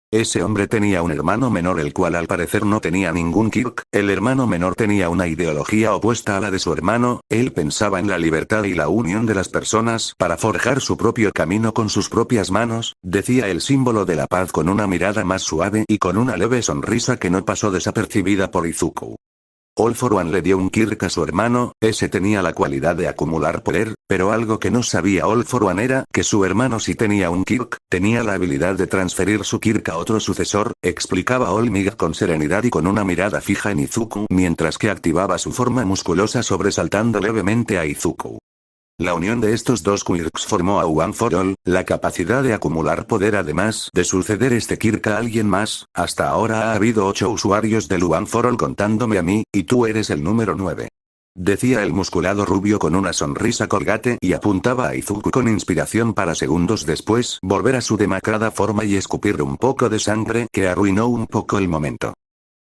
Ese hombre tenía un hermano menor el cual al parecer no tenía ningún quirk, el hermano menor tenía una ideología opuesta a la de su hermano, él pensaba en la libertad y la unión de las personas para forjar su propio camino con sus propias manos, decía el símbolo de la paz con una mirada más suave y con una leve sonrisa que no pasó desapercibida por Izuku. All for One le dio un quirk a su hermano, ese tenía la cualidad de acumular poder, pero algo que no sabía All for One era que su hermano sí tenía un quirk, tenía la habilidad de transferir su quirk a otro sucesor, explicaba All Might con serenidad y con una mirada fija en Izuku mientras que activaba su forma musculosa sobresaltando levemente a Izuku. La unión de estos dos quirks formó a One for All, la capacidad de acumular poder además de suceder este quirk a alguien más, hasta ahora ha habido 8 usuarios del One for All contándome a mí, y tú eres el número 9. Decía el musculado rubio con una sonrisa colgate y apuntaba a Izuku con inspiración para segundos después volver a su demacrada forma y escupir un poco de sangre que arruinó un poco el momento.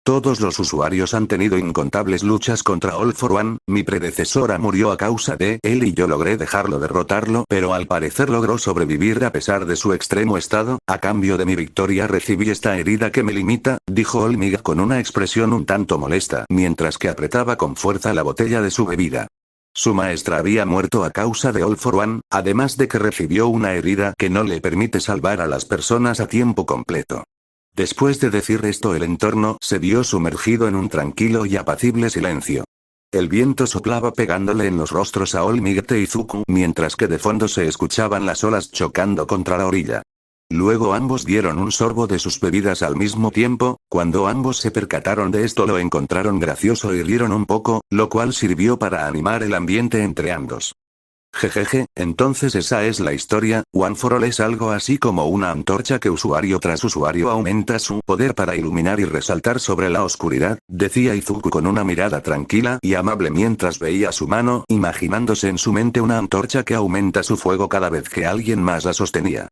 Todos los usuarios han tenido incontables luchas contra All for One, mi predecesora murió a causa de él y yo logré dejarlo derrotarlo, pero al parecer logró sobrevivir a pesar de su extremo estado, a cambio de mi victoria recibí esta herida que me limita, dijo All Might con una expresión un tanto molesta, mientras que apretaba con fuerza la botella de su bebida. Su maestra había muerto a causa de All for One, además de que recibió una herida que no le permite salvar a las personas a tiempo completo. Después de decir esto el entorno se vio sumergido en un tranquilo y apacible silencio. El viento soplaba pegándole en los rostros a All Might e Izuku mientras que de fondo se escuchaban las olas chocando contra la orilla. Luego ambos dieron un sorbo de sus bebidas al mismo tiempo, cuando ambos se percataron de esto lo encontraron gracioso y rieron un poco, lo cual sirvió para animar el ambiente entre ambos. Jejeje, entonces esa es la historia, One for All es algo así como una antorcha que usuario tras usuario aumenta su poder para iluminar y resaltar sobre la oscuridad, decía Izuku con una mirada tranquila y amable mientras veía su mano, imaginándose en su mente una antorcha que aumenta su fuego cada vez que alguien más la sostenía.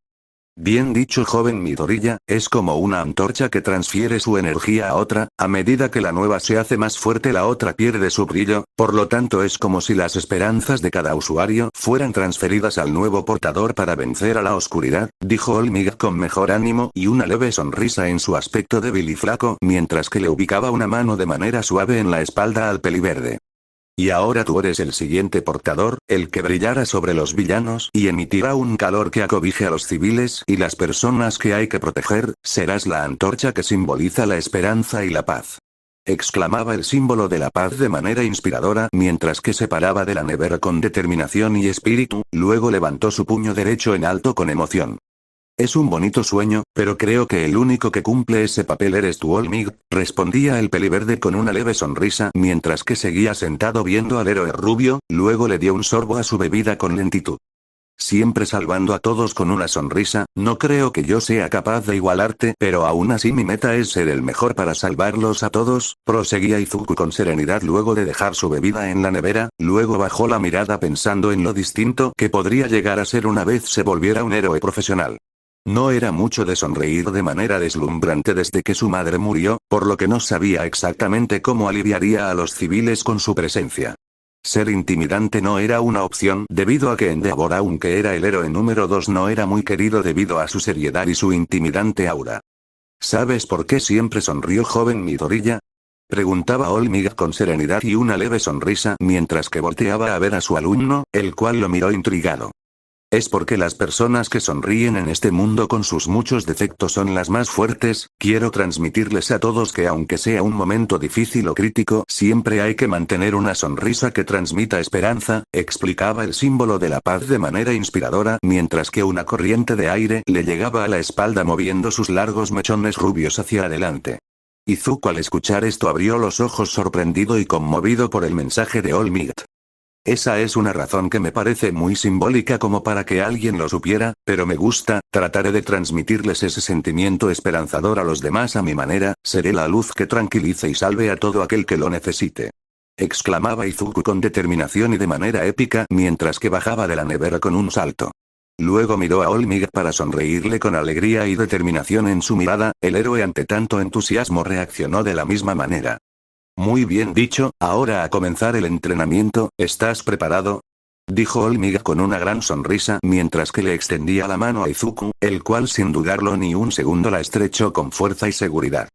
Bien dicho joven Midoriya, es como una antorcha que transfiere su energía a otra, a medida que la nueva se hace más fuerte la otra pierde su brillo, por lo tanto es como si las esperanzas de cada usuario fueran transferidas al nuevo portador para vencer a la oscuridad, dijo All Might con mejor ánimo y una leve sonrisa en su aspecto débil y flaco mientras que le ubicaba una mano de manera suave en la espalda al peliverde. Y ahora tú eres el siguiente portador, el que brillará sobre los villanos y emitirá un calor que acobije a los civiles y las personas que hay que proteger, serás la antorcha que simboliza la esperanza y la paz. Exclamaba el símbolo de la paz de manera inspiradora mientras que se paraba de la nevera con determinación y espíritu, luego levantó su puño derecho en alto con emoción. Es un bonito sueño, pero creo que el único que cumple ese papel eres tú All Might, respondía el peliverde con una leve sonrisa mientras que seguía sentado viendo al héroe rubio, luego le dio un sorbo a su bebida con lentitud. Siempre salvando a todos con una sonrisa, no creo que yo sea capaz de igualarte, pero aún así mi meta es ser el mejor para salvarlos a todos, proseguía Izuku con serenidad luego de dejar su bebida en la nevera, luego bajó la mirada pensando en lo distinto que podría llegar a ser una vez se volviera un héroe profesional. No era mucho de sonreír de manera deslumbrante desde que su madre murió, por lo que no sabía exactamente cómo aliviaría a los civiles con su presencia. Ser intimidante no era una opción debido a que Endeavor aunque era el héroe número 2 no era muy querido debido a su seriedad y su intimidante aura. ¿Sabes por qué siempre sonrió joven Midoriya? Preguntaba All Might con serenidad y una leve sonrisa mientras que volteaba a ver a su alumno, el cual lo miró intrigado. Es porque las personas que sonríen en este mundo con sus muchos defectos son las más fuertes. Quiero transmitirles a todos que aunque sea un momento difícil o crítico, siempre hay que mantener una sonrisa que transmita esperanza, explicaba el símbolo de la paz de manera inspiradora, mientras que una corriente de aire le llegaba a la espalda moviendo sus largos mechones rubios hacia adelante. Izuku al escuchar esto abrió los ojos sorprendido y conmovido por el mensaje de All Might. Esa es una razón que me parece muy simbólica como para que alguien lo supiera, pero me gusta, trataré de transmitirles ese sentimiento esperanzador a los demás a mi manera, seré la luz que tranquilice y salve a todo aquel que lo necesite. Exclamaba Izuku con determinación y de manera épica mientras que bajaba de la nevera con un salto. Luego miró a All Might para sonreírle con alegría y determinación en su mirada, el héroe ante tanto entusiasmo reaccionó de la misma manera. Muy bien dicho, ahora a comenzar el entrenamiento, ¿estás preparado? Dijo All Might con una gran sonrisa mientras que le extendía la mano a Izuku, el cual sin dudarlo ni un segundo la estrechó con fuerza y seguridad.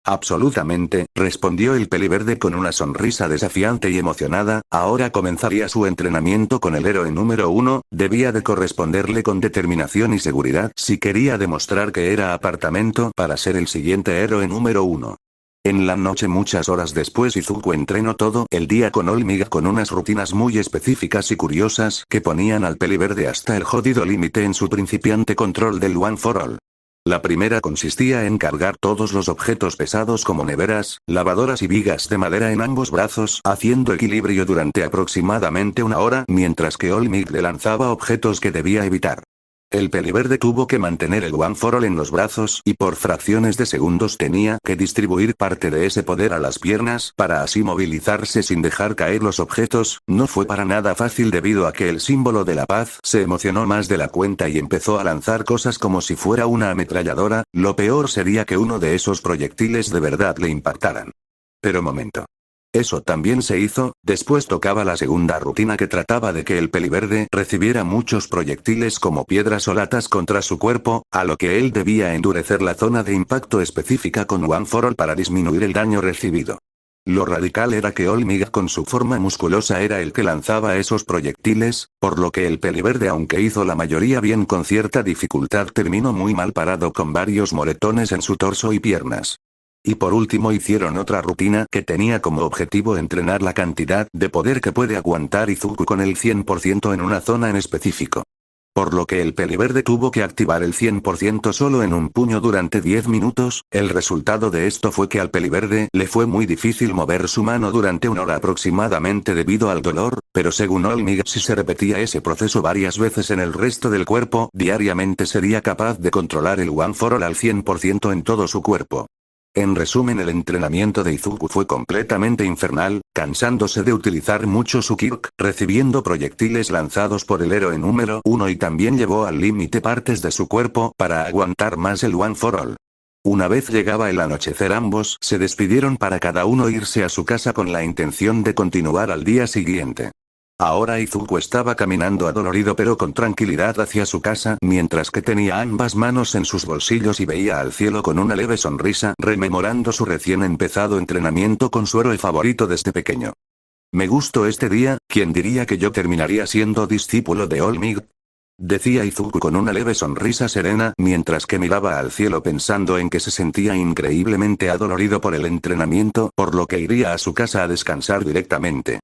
Absolutamente, respondió el peliverde con una sonrisa desafiante y emocionada, ahora comenzaría su entrenamiento con el héroe número 1, debía de corresponderle con determinación y seguridad si quería demostrar que era apartamento para ser el siguiente héroe número 1. En la noche muchas horas después Izuku entrenó todo el día con All Might con unas rutinas muy específicas y curiosas que ponían al peliverde hasta el jodido límite en su principiante control del One for All. La primera consistía en cargar todos los objetos pesados como neveras, lavadoras y vigas de madera en ambos brazos, haciendo equilibrio durante aproximadamente una hora mientras que All Might le lanzaba objetos que debía evitar. El peliverde tuvo que mantener el One for All en los brazos y por fracciones de segundos tenía que distribuir parte de ese poder a las piernas para así movilizarse sin dejar caer los objetos. No fue para nada fácil debido a que el símbolo de la paz se emocionó más de la cuenta y empezó a lanzar cosas como si fuera una ametralladora. Lo peor sería que uno de esos proyectiles de verdad le impactaran. Pero momento. Eso también se hizo, después tocaba la segunda rutina que trataba de que el peliverde recibiera muchos proyectiles como piedras o latas contra su cuerpo, a lo que él debía endurecer la zona de impacto específica con One for All para disminuir el daño recibido. Lo radical era que All Might con su forma musculosa era el que lanzaba esos proyectiles, por lo que el peliverde aunque hizo la mayoría bien con cierta dificultad terminó muy mal parado con varios moretones en su torso y piernas. Y por último hicieron otra rutina que tenía como objetivo entrenar la cantidad de poder que puede aguantar Izuku con el 100% en una zona en específico. Por lo que el peliverde tuvo que activar el 100% solo en un puño durante 10 minutos, el resultado de esto fue que al peliverde le fue muy difícil mover su mano durante una hora aproximadamente debido al dolor, pero según All Might si se repetía ese proceso varias veces en el resto del cuerpo, diariamente sería capaz de controlar el One for All al 100% en todo su cuerpo. En resumen, el entrenamiento de Izuku fue completamente infernal, cansándose de utilizar mucho su Kirk, recibiendo proyectiles lanzados por el héroe número 1 y también llevó al límite partes de su cuerpo para aguantar más el One for All. Una vez llegaba el anochecer ambos se despidieron para cada uno irse a su casa con la intención de continuar al día siguiente. Ahora Izuku estaba caminando adolorido pero con tranquilidad hacia su casa mientras que tenía ambas manos en sus bolsillos y veía al cielo con una leve sonrisa rememorando su recién empezado entrenamiento con su héroe favorito desde pequeño. Me gustó este día, ¿quién diría que yo terminaría siendo discípulo de All Might? Decía Izuku con una leve sonrisa serena mientras que miraba al cielo pensando en que se sentía increíblemente adolorido por el entrenamiento por lo que iría a su casa a descansar directamente.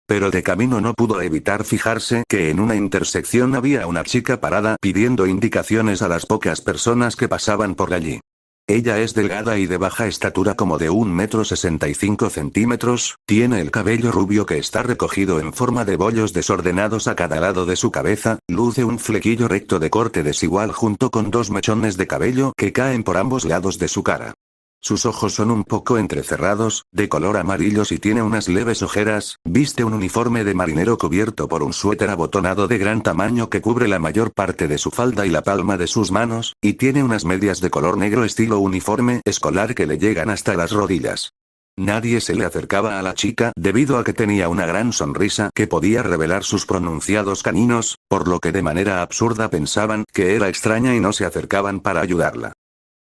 Pero de camino no pudo evitar fijarse que en una intersección había una chica parada pidiendo indicaciones a las pocas personas que pasaban por allí. Ella es delgada y de baja estatura como de 1,65 m, tiene el cabello rubio que está recogido en forma de bollos desordenados a cada lado de su cabeza, luce un flequillo recto de corte desigual junto con dos mechones de cabello que caen por ambos lados de su cara. Sus ojos son un poco entrecerrados, de color amarillo y tiene unas leves ojeras, viste un uniforme de marinero cubierto por un suéter abotonado de gran tamaño que cubre la mayor parte de su falda y la palma de sus manos, y tiene unas medias de color negro estilo uniforme escolar que le llegan hasta las rodillas. Nadie se le acercaba a la chica debido a que tenía una gran sonrisa que podía revelar sus pronunciados caninos, por lo que de manera absurda pensaban que era extraña y no se acercaban para ayudarla.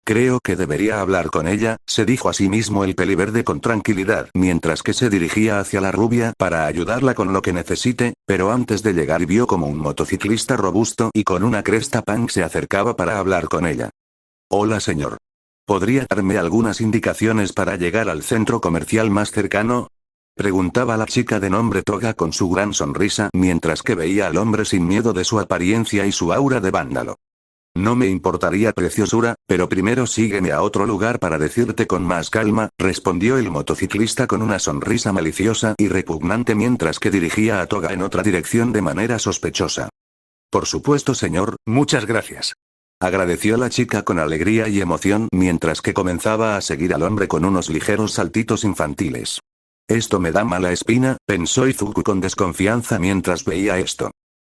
Creo que debería hablar con ella, se dijo a sí mismo el peliverde con tranquilidad, mientras que se dirigía hacia la rubia para ayudarla con lo que necesite, pero antes de llegar vio como un motociclista robusto y con una cresta punk se acercaba para hablar con ella. Hola señor. ¿Podría darme algunas indicaciones para llegar al centro comercial más cercano? Preguntaba la chica de nombre Toga con su gran sonrisa mientras que veía al hombre sin miedo de su apariencia y su aura de vándalo. No me importaría preciosura, pero primero sígueme a otro lugar para decirte con más calma, respondió el motociclista con una sonrisa maliciosa y repugnante mientras que dirigía a Toga en otra dirección de manera sospechosa. Por supuesto señor, muchas gracias. Agradeció la chica con alegría y emoción mientras que comenzaba a seguir al hombre con unos ligeros saltitos infantiles. Esto me da mala espina, pensó Izuku con desconfianza mientras veía esto.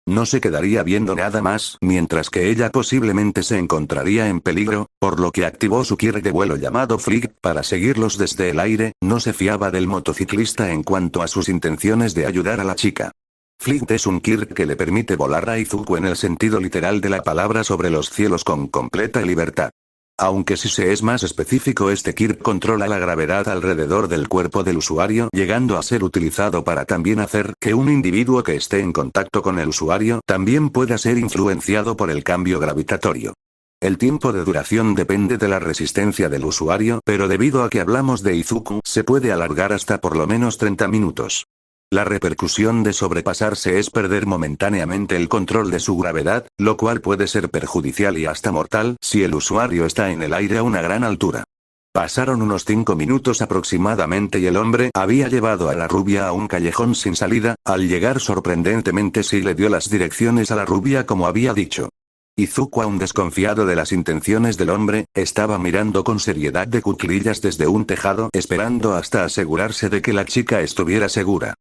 No se quedaría viendo nada más, mientras que ella posiblemente se encontraría en peligro, por lo que activó su Kirk de vuelo llamado Flick para seguirlos desde el aire. No se fiaba del motociclista en cuanto a sus intenciones de ayudar a la chica. Flick es un Kirk que le permite volar a Izuku en el sentido literal de la palabra sobre los cielos con completa libertad. Aunque si se es más específico, este Kirk controla la gravedad alrededor del cuerpo del usuario, llegando a ser utilizado para también hacer que un individuo que esté en contacto con el usuario también pueda ser influenciado por el cambio gravitatorio. El tiempo de duración depende de la resistencia del usuario, pero debido a que hablamos de Izuku, se puede alargar hasta por lo menos 30 minutos. La repercusión de sobrepasarse es perder momentáneamente el control de su gravedad, lo cual puede ser perjudicial y hasta mortal si el usuario está en el aire a una gran altura. Pasaron unos 5 minutos aproximadamente y el hombre había llevado a la rubia a un callejón sin salida. Al llegar sorprendentemente sí le dio las direcciones a la rubia como había dicho. Izuku, aún desconfiado de las intenciones del hombre, estaba mirando con seriedad de cuclillas desde un tejado esperando hasta asegurarse de que la chica estuviera segura.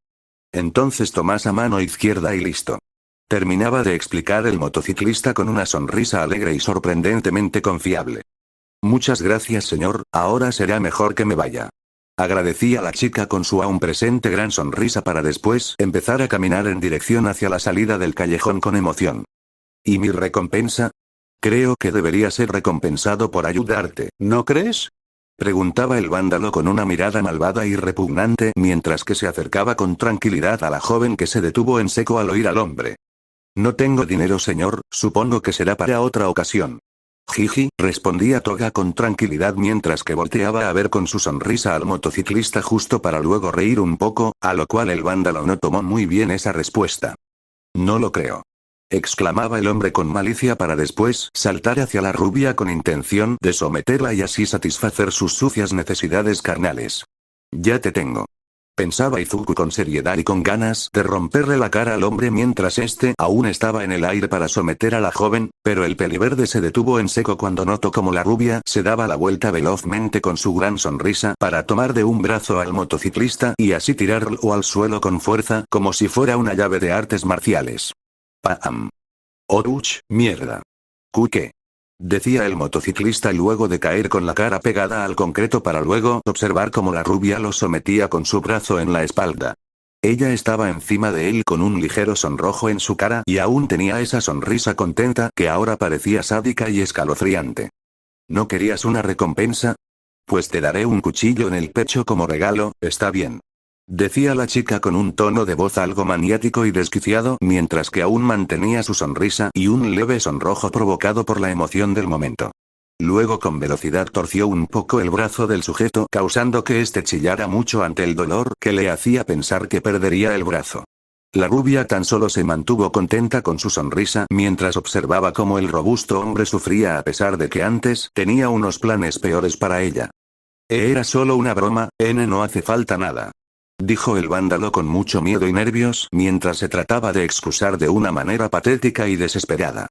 Entonces tomás a mano izquierda y listo. Terminaba de explicar el motociclista con una sonrisa alegre y sorprendentemente confiable. Muchas gracias señor, ahora será mejor que me vaya. Agradecí a la chica con su aún presente gran sonrisa para después empezar a caminar en dirección hacia la salida del callejón con emoción. ¿Y mi recompensa? Creo que debería ser recompensado por ayudarte, ¿no crees? Preguntaba el vándalo con una mirada malvada y repugnante mientras que se acercaba con tranquilidad a la joven que se detuvo en seco al oír al hombre. No tengo dinero señor, supongo que será para otra ocasión. Jiji, respondía Toga con tranquilidad mientras que volteaba a ver con su sonrisa al motociclista justo para luego reír un poco, a lo cual el vándalo no tomó muy bien esa respuesta. No lo creo. Exclamaba el hombre con malicia para después saltar hacia la rubia con intención de someterla y así satisfacer sus sucias necesidades carnales. Ya te tengo. Pensaba Izuku con seriedad y con ganas de romperle la cara al hombre mientras este aún estaba en el aire para someter a la joven, pero el peliverde se detuvo en seco cuando notó como la rubia se daba la vuelta velozmente con su gran sonrisa para tomar de un brazo al motociclista y así tirarlo al suelo con fuerza como si fuera una llave de artes marciales. ¡Pam! ¡Oruch, mierda! ¿Qué? Decía el motociclista luego de caer con la cara pegada al concreto para luego observar cómo la rubia lo sometía con su brazo en la espalda. Ella estaba encima de él con un ligero sonrojo en su cara y aún tenía esa sonrisa contenta que ahora parecía sádica y escalofriante. ¿No querías una recompensa? Pues te daré un cuchillo en el pecho como regalo, ¿está bien? Decía la chica con un tono de voz algo maniático y desquiciado mientras que aún mantenía su sonrisa y un leve sonrojo provocado por la emoción del momento. Luego con velocidad torció un poco el brazo del sujeto causando que éste chillara mucho ante el dolor que le hacía pensar que perdería el brazo. La rubia tan solo se mantuvo contenta con su sonrisa mientras observaba cómo el robusto hombre sufría a pesar de que antes tenía unos planes peores para ella. Era solo una broma, no hace falta nada. Dijo el vándalo con mucho miedo y nervios mientras se trataba de excusar de una manera patética y desesperada.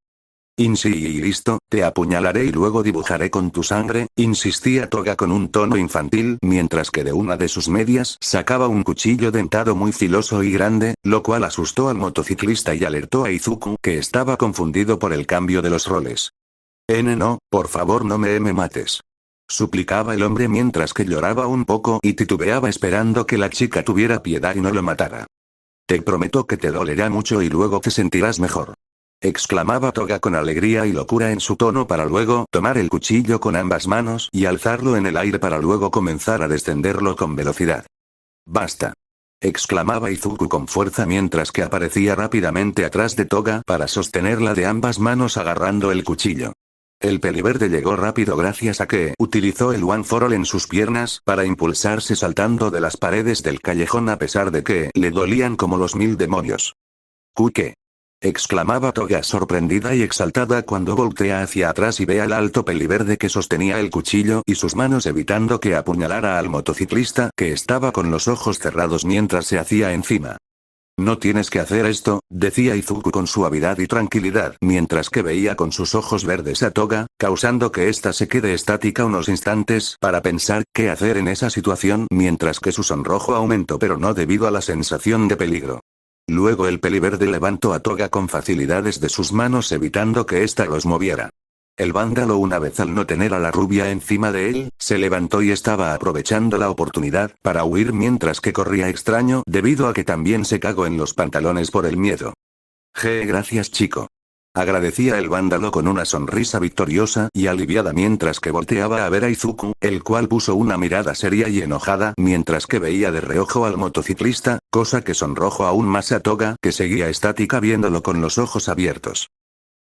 Sí y listo, te apuñalaré y luego dibujaré con tu sangre, insistía Toga con un tono infantil mientras que de una de sus medias sacaba un cuchillo dentado muy filoso y grande, lo cual asustó al motociclista y alertó a Izuku que estaba confundido por el cambio de los roles. No, por favor no me mates. Suplicaba el hombre mientras que lloraba un poco y titubeaba esperando que la chica tuviera piedad y no lo matara. Te prometo que te dolerá mucho y luego te sentirás mejor. exclamaba Toga con alegría y locura en su tono para luego tomar el cuchillo con ambas manos y alzarlo en el aire para luego comenzar a descenderlo con velocidad. ¡Basta! Exclamaba Izuku con fuerza mientras que aparecía rápidamente atrás de Toga para sostenerla de ambas manos agarrando el cuchillo. El peliverde llegó rápido gracias a que utilizó el One for All en sus piernas para impulsarse saltando de las paredes del callejón a pesar de que le dolían como los 1000 demonios. ¿Qué? Exclamaba Toga sorprendida y exaltada cuando voltea hacia atrás y ve al alto peliverde que sostenía el cuchillo y sus manos evitando que apuñalara al motociclista que estaba con los ojos cerrados mientras se hacía encima. No tienes que hacer esto, decía Izuku con suavidad y tranquilidad mientras que veía con sus ojos verdes a Toga, causando que ésta se quede estática unos instantes para pensar qué hacer en esa situación mientras que su sonrojo aumentó pero no debido a la sensación de peligro. Luego el peliverde levantó a Toga con facilidades de sus manos evitando que ésta los moviera. El vándalo una vez al no tener a la rubia encima de él, se levantó y estaba aprovechando la oportunidad para huir mientras que corría extraño debido a que también se cagó en los pantalones por el miedo. Gracias chico. Agradecía el vándalo con una sonrisa victoriosa y aliviada mientras que volteaba a ver a Izuku, el cual puso una mirada seria y enojada mientras que veía de reojo al motociclista, cosa que sonrojó aún más a Toga que seguía estática viéndolo con los ojos abiertos.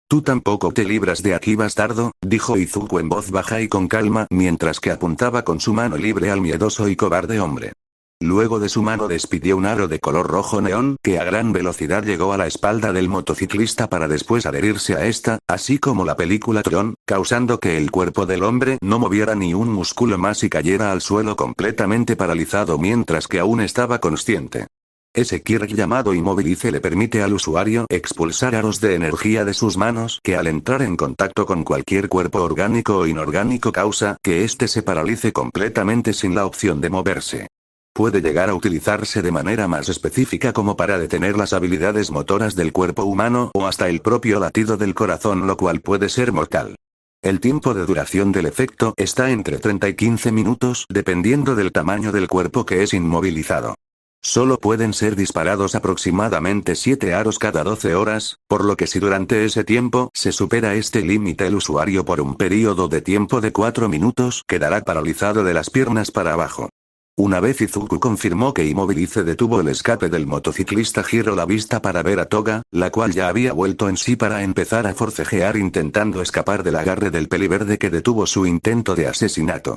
Tú tampoco te libras de aquí bastardo, dijo Izuku en voz baja y con calma mientras que apuntaba con su mano libre al miedoso y cobarde hombre. Luego de su mano despidió un aro de color rojo neón que a gran velocidad llegó a la espalda del motociclista para después adherirse a esta, así como la película Tron, causando que el cuerpo del hombre no moviera ni un músculo más y cayera al suelo completamente paralizado mientras que aún estaba consciente. Ese Kirk llamado Inmovilice le permite al usuario expulsar aros de energía de sus manos que al entrar en contacto con cualquier cuerpo orgánico o inorgánico causa que éste se paralice completamente sin la opción de moverse. Puede llegar a utilizarse de manera más específica como para detener las habilidades motoras del cuerpo humano o hasta el propio latido del corazón, lo cual puede ser mortal. El tiempo de duración del efecto está entre 30 y 15 minutos dependiendo del tamaño del cuerpo que es inmovilizado. Solo pueden ser disparados aproximadamente 7 aros cada 12 horas, por lo que si durante ese tiempo se supera este límite el usuario por un período de tiempo de 4 minutos quedará paralizado de las piernas para abajo. Una vez Izuku confirmó que Inmovilice detuvo el escape del motociclista, giró la vista para ver a Toga, la cual ya había vuelto en sí para empezar a forcejear intentando escapar del agarre del peliverde que detuvo su intento de asesinato.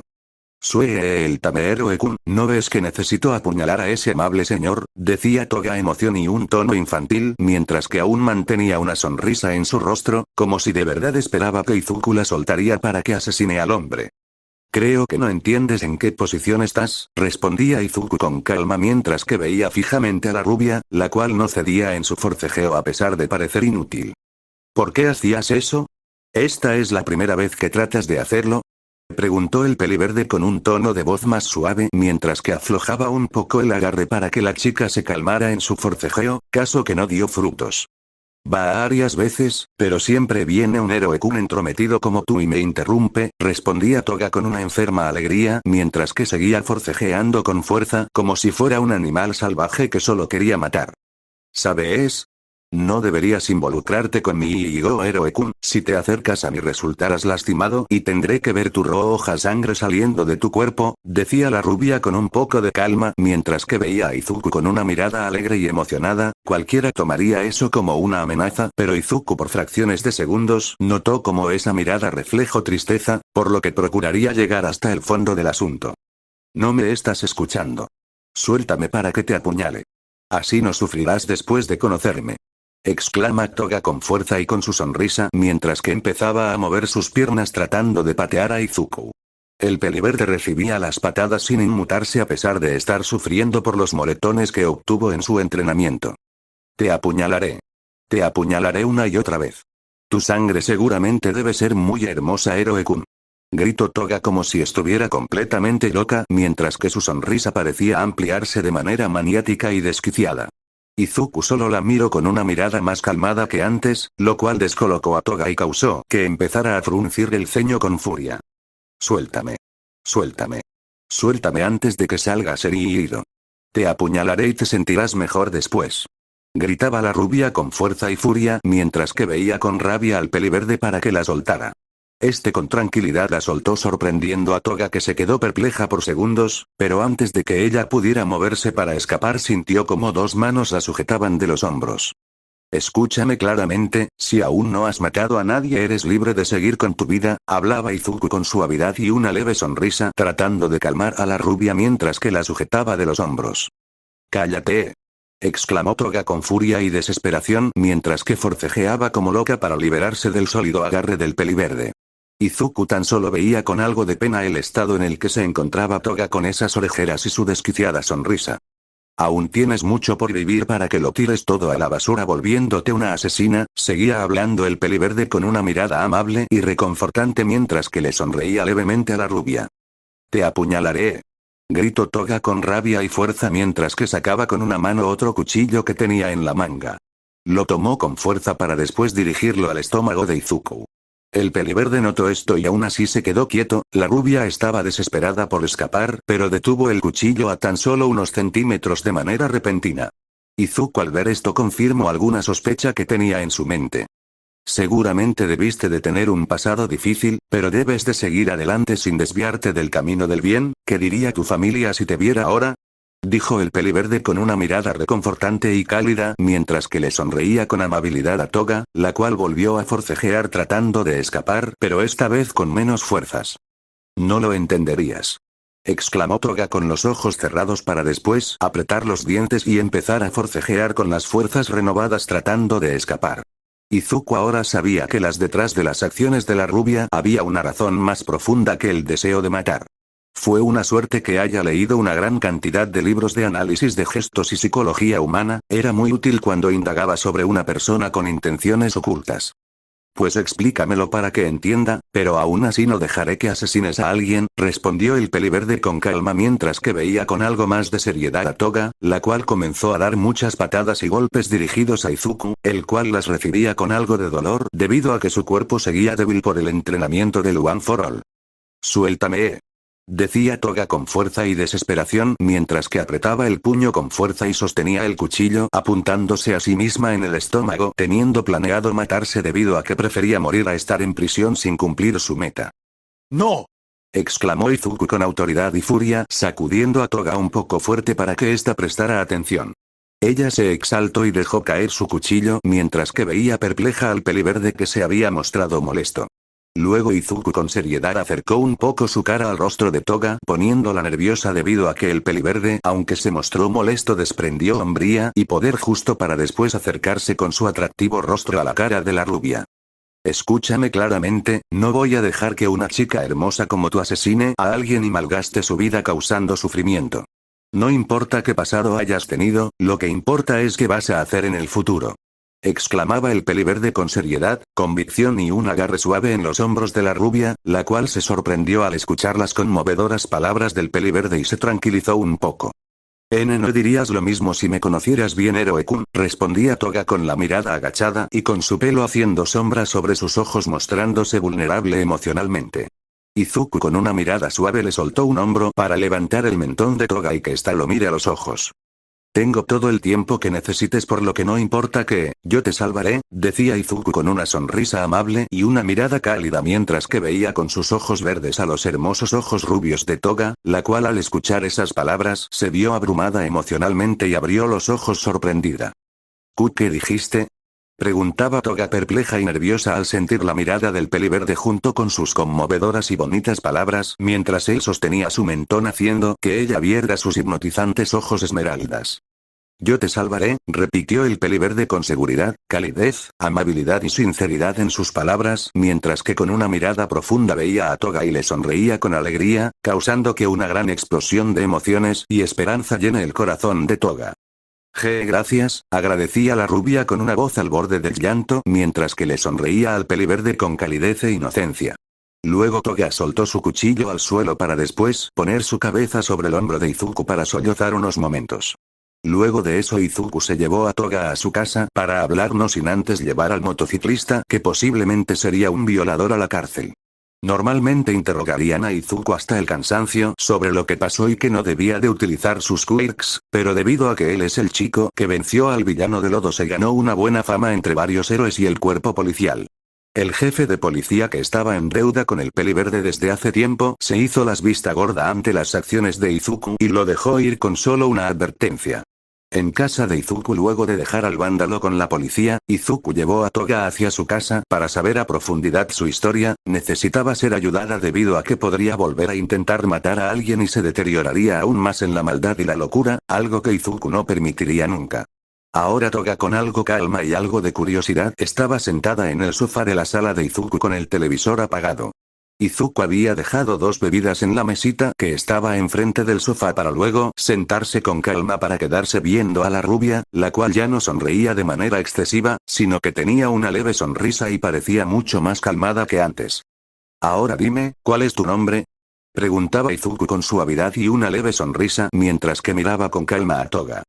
El Tameero-kun, ¿no ves que necesito apuñalar a ese amable señor?, decía Toga emoción y un tono infantil mientras que aún mantenía una sonrisa en su rostro, como si de verdad esperaba que Izuku la soltaría para que asesine al hombre. Creo que no entiendes en qué posición estás, respondía Izuku con calma mientras que veía fijamente a la rubia, la cual no cedía en su forcejeo a pesar de parecer inútil. ¿Por qué hacías eso? ¿Esta es la primera vez que tratas de hacerlo?, preguntó el peliverde con un tono de voz más suave mientras que aflojaba un poco el agarre para que la chica se calmara en su forcejeo, caso que no dio frutos. Varias veces, pero siempre viene un héroe-kun entrometido como tú y me interrumpe, respondía Toga con una enferma alegría mientras que seguía forcejeando con fuerza como si fuera un animal salvaje que solo quería matar. ¿Sabes? No deberías involucrarte con mi héroe-kun, si te acercas a mí resultarás lastimado y tendré que ver tu roja sangre saliendo de tu cuerpo, decía la rubia con un poco de calma mientras que veía a Izuku con una mirada alegre y emocionada. Cualquiera tomaría eso como una amenaza, pero Izuku por fracciones de segundos notó como esa mirada reflejó tristeza, por lo que procuraría llegar hasta el fondo del asunto. No me estás escuchando. Suéltame para que te apuñale. Así no sufrirás después de conocerme. Exclama Toga con fuerza y con su sonrisa mientras que empezaba a mover sus piernas tratando de patear a Izuku. El peliverde recibía las patadas sin inmutarse a pesar de estar sufriendo por los moretones que obtuvo en su entrenamiento. Te apuñalaré. Te apuñalaré una y otra vez. Tu sangre seguramente debe ser muy hermosa, héroe-kun. Gritó Toga como si estuviera completamente loca mientras que su sonrisa parecía ampliarse de manera maniática y desquiciada. Izuku solo la miró con una mirada más calmada que antes, lo cual descolocó a Toga y causó que empezara a fruncir el ceño con furia. Suéltame. Suéltame. Suéltame antes de que salgas herido. Te apuñalaré y te sentirás mejor después. Gritaba la rubia con fuerza y furia mientras que veía con rabia al peliverde para que la soltara. Este con tranquilidad la soltó sorprendiendo a Toga que se quedó perpleja por segundos, pero antes de que ella pudiera moverse para escapar sintió como dos manos la sujetaban de los hombros. Escúchame claramente, si aún no has matado a nadie eres libre de seguir con tu vida, hablaba Izuku con suavidad y una leve sonrisa tratando de calmar a la rubia mientras que la sujetaba de los hombros. ¡Cállate! Exclamó Toga con furia y desesperación mientras que forcejeaba como loca para liberarse del sólido agarre del peliverde. Izuku tan solo veía con algo de pena el estado en el que se encontraba Toga con esas orejeras y su desquiciada sonrisa. Aún tienes mucho por vivir para que lo tires todo a la basura volviéndote una asesina, seguía hablando el peliverde con una mirada amable y reconfortante mientras que le sonreía levemente a la rubia. Te apuñalaré. Gritó Toga con rabia y fuerza mientras que sacaba con una mano otro cuchillo que tenía en la manga. Lo tomó con fuerza para después dirigirlo al estómago de Izuku. El peliverde notó esto y aún así se quedó quieto, la rubia estaba desesperada por escapar, pero detuvo el cuchillo a tan solo unos centímetros de manera repentina. Izuku al ver esto confirmó alguna sospecha que tenía en su mente. Seguramente debiste de tener un pasado difícil, pero debes de seguir adelante sin desviarte del camino del bien, ¿qué diría tu familia si te viera ahora? Dijo el peliverde con una mirada reconfortante y cálida mientras que le sonreía con amabilidad a Toga, la cual volvió a forcejear tratando de escapar, pero esta vez con menos fuerzas. No lo entenderías. Exclamó Toga con los ojos cerrados para después apretar los dientes y empezar a forcejear con las fuerzas renovadas tratando de escapar. Izuku ahora sabía que detrás de las acciones de la rubia había una razón más profunda que el deseo de matar. Fue una suerte que haya leído una gran cantidad de libros de análisis de gestos y psicología humana, era muy útil cuando indagaba sobre una persona con intenciones ocultas. Pues explícamelo para que entienda, pero aún así no dejaré que asesines a alguien, respondió el peliverde con calma mientras que veía con algo más de seriedad a Toga, la cual comenzó a dar muchas patadas y golpes dirigidos a Izuku, el cual las recibía con algo de dolor debido a que su cuerpo seguía débil por el entrenamiento del One for All. Suéltame. Decía Toga con fuerza y desesperación mientras que apretaba el puño con fuerza y sostenía el cuchillo apuntándose a sí misma en el estómago teniendo planeado matarse debido a que prefería morir a estar en prisión sin cumplir su meta. ¡No! Exclamó Izuku con autoridad y furia sacudiendo a Toga un poco fuerte para que ésta prestara atención. Ella se exaltó y dejó caer su cuchillo mientras que veía perpleja al peliverde que se había mostrado molesto. Luego Izuku con seriedad acercó un poco su cara al rostro de Toga poniéndola nerviosa debido a que el peliverde aunque se mostró molesto desprendió hombría y poder justo para después acercarse con su atractivo rostro a la cara de la rubia. Escúchame claramente, no voy a dejar que una chica hermosa como tú asesine a alguien y malgaste su vida causando sufrimiento. No importa qué pasado hayas tenido, lo que importa es qué vas a hacer en el futuro. Exclamaba el peliverde con seriedad, convicción y un agarre suave en los hombros de la rubia, la cual se sorprendió al escuchar las conmovedoras palabras del peliverde y se tranquilizó un poco. No dirías lo mismo si me conocieras bien Héroe-kun, respondía Toga con la mirada agachada y con su pelo haciendo sombra sobre sus ojos mostrándose vulnerable emocionalmente. Izuku con una mirada suave le soltó un hombro para levantar el mentón de Toga y que ésta lo mire a los ojos. Tengo todo el tiempo que necesites por lo que no importa que, yo te salvaré, decía Izuku con una sonrisa amable y una mirada cálida mientras que veía con sus ojos verdes a los hermosos ojos rubios de Toga, la cual al escuchar esas palabras se vio abrumada emocionalmente y abrió los ojos sorprendida. ¿Qué dijiste? Preguntaba Toga perpleja y nerviosa al sentir la mirada del peliverde junto con sus conmovedoras y bonitas palabras mientras él sostenía su mentón haciendo que ella viera sus hipnotizantes ojos esmeraldas. Yo te salvaré, repitió el peliverde con seguridad, calidez, amabilidad y sinceridad en sus palabras mientras que con una mirada profunda veía a Toga y le sonreía con alegría, causando que una gran explosión de emociones y esperanza llene el corazón de Toga. Gracias, agradecía la rubia con una voz al borde del llanto mientras que le sonreía al peliverde con calidez e inocencia. Luego Toga soltó su cuchillo al suelo para después poner su cabeza sobre el hombro de Izuku para sollozar unos momentos. Luego de eso Izuku se llevó a Toga a su casa para hablar no sin antes llevar al motociclista que posiblemente sería un violador a la cárcel. Normalmente interrogarían a Izuku hasta el cansancio sobre lo que pasó y que no debía de utilizar sus quirks, pero debido a que él es el chico que venció al villano de lodo se ganó una buena fama entre varios héroes y el cuerpo policial. El jefe de policía que estaba en deuda con el Peliverde desde hace tiempo se hizo las vista gorda ante las acciones de Izuku y lo dejó ir con solo una advertencia. En casa de Izuku luego de dejar al vándalo con la policía, Izuku llevó a Toga hacia su casa para saber a profundidad su historia. Necesitaba ser ayudada debido a que podría volver a intentar matar a alguien y se deterioraría aún más en la maldad y la locura, algo que Izuku no permitiría nunca. Ahora Toga con algo calma y algo de curiosidad estaba sentada en el sofá de la sala de Izuku con el televisor apagado. Izuku había dejado dos bebidas en la mesita que estaba enfrente del sofá para luego sentarse con calma para quedarse viendo a la rubia, la cual ya no sonreía de manera excesiva, sino que tenía una leve sonrisa y parecía mucho más calmada que antes. Ahora dime, ¿cuál es tu nombre? Preguntaba Izuku con suavidad y una leve sonrisa mientras que miraba con calma a Toga.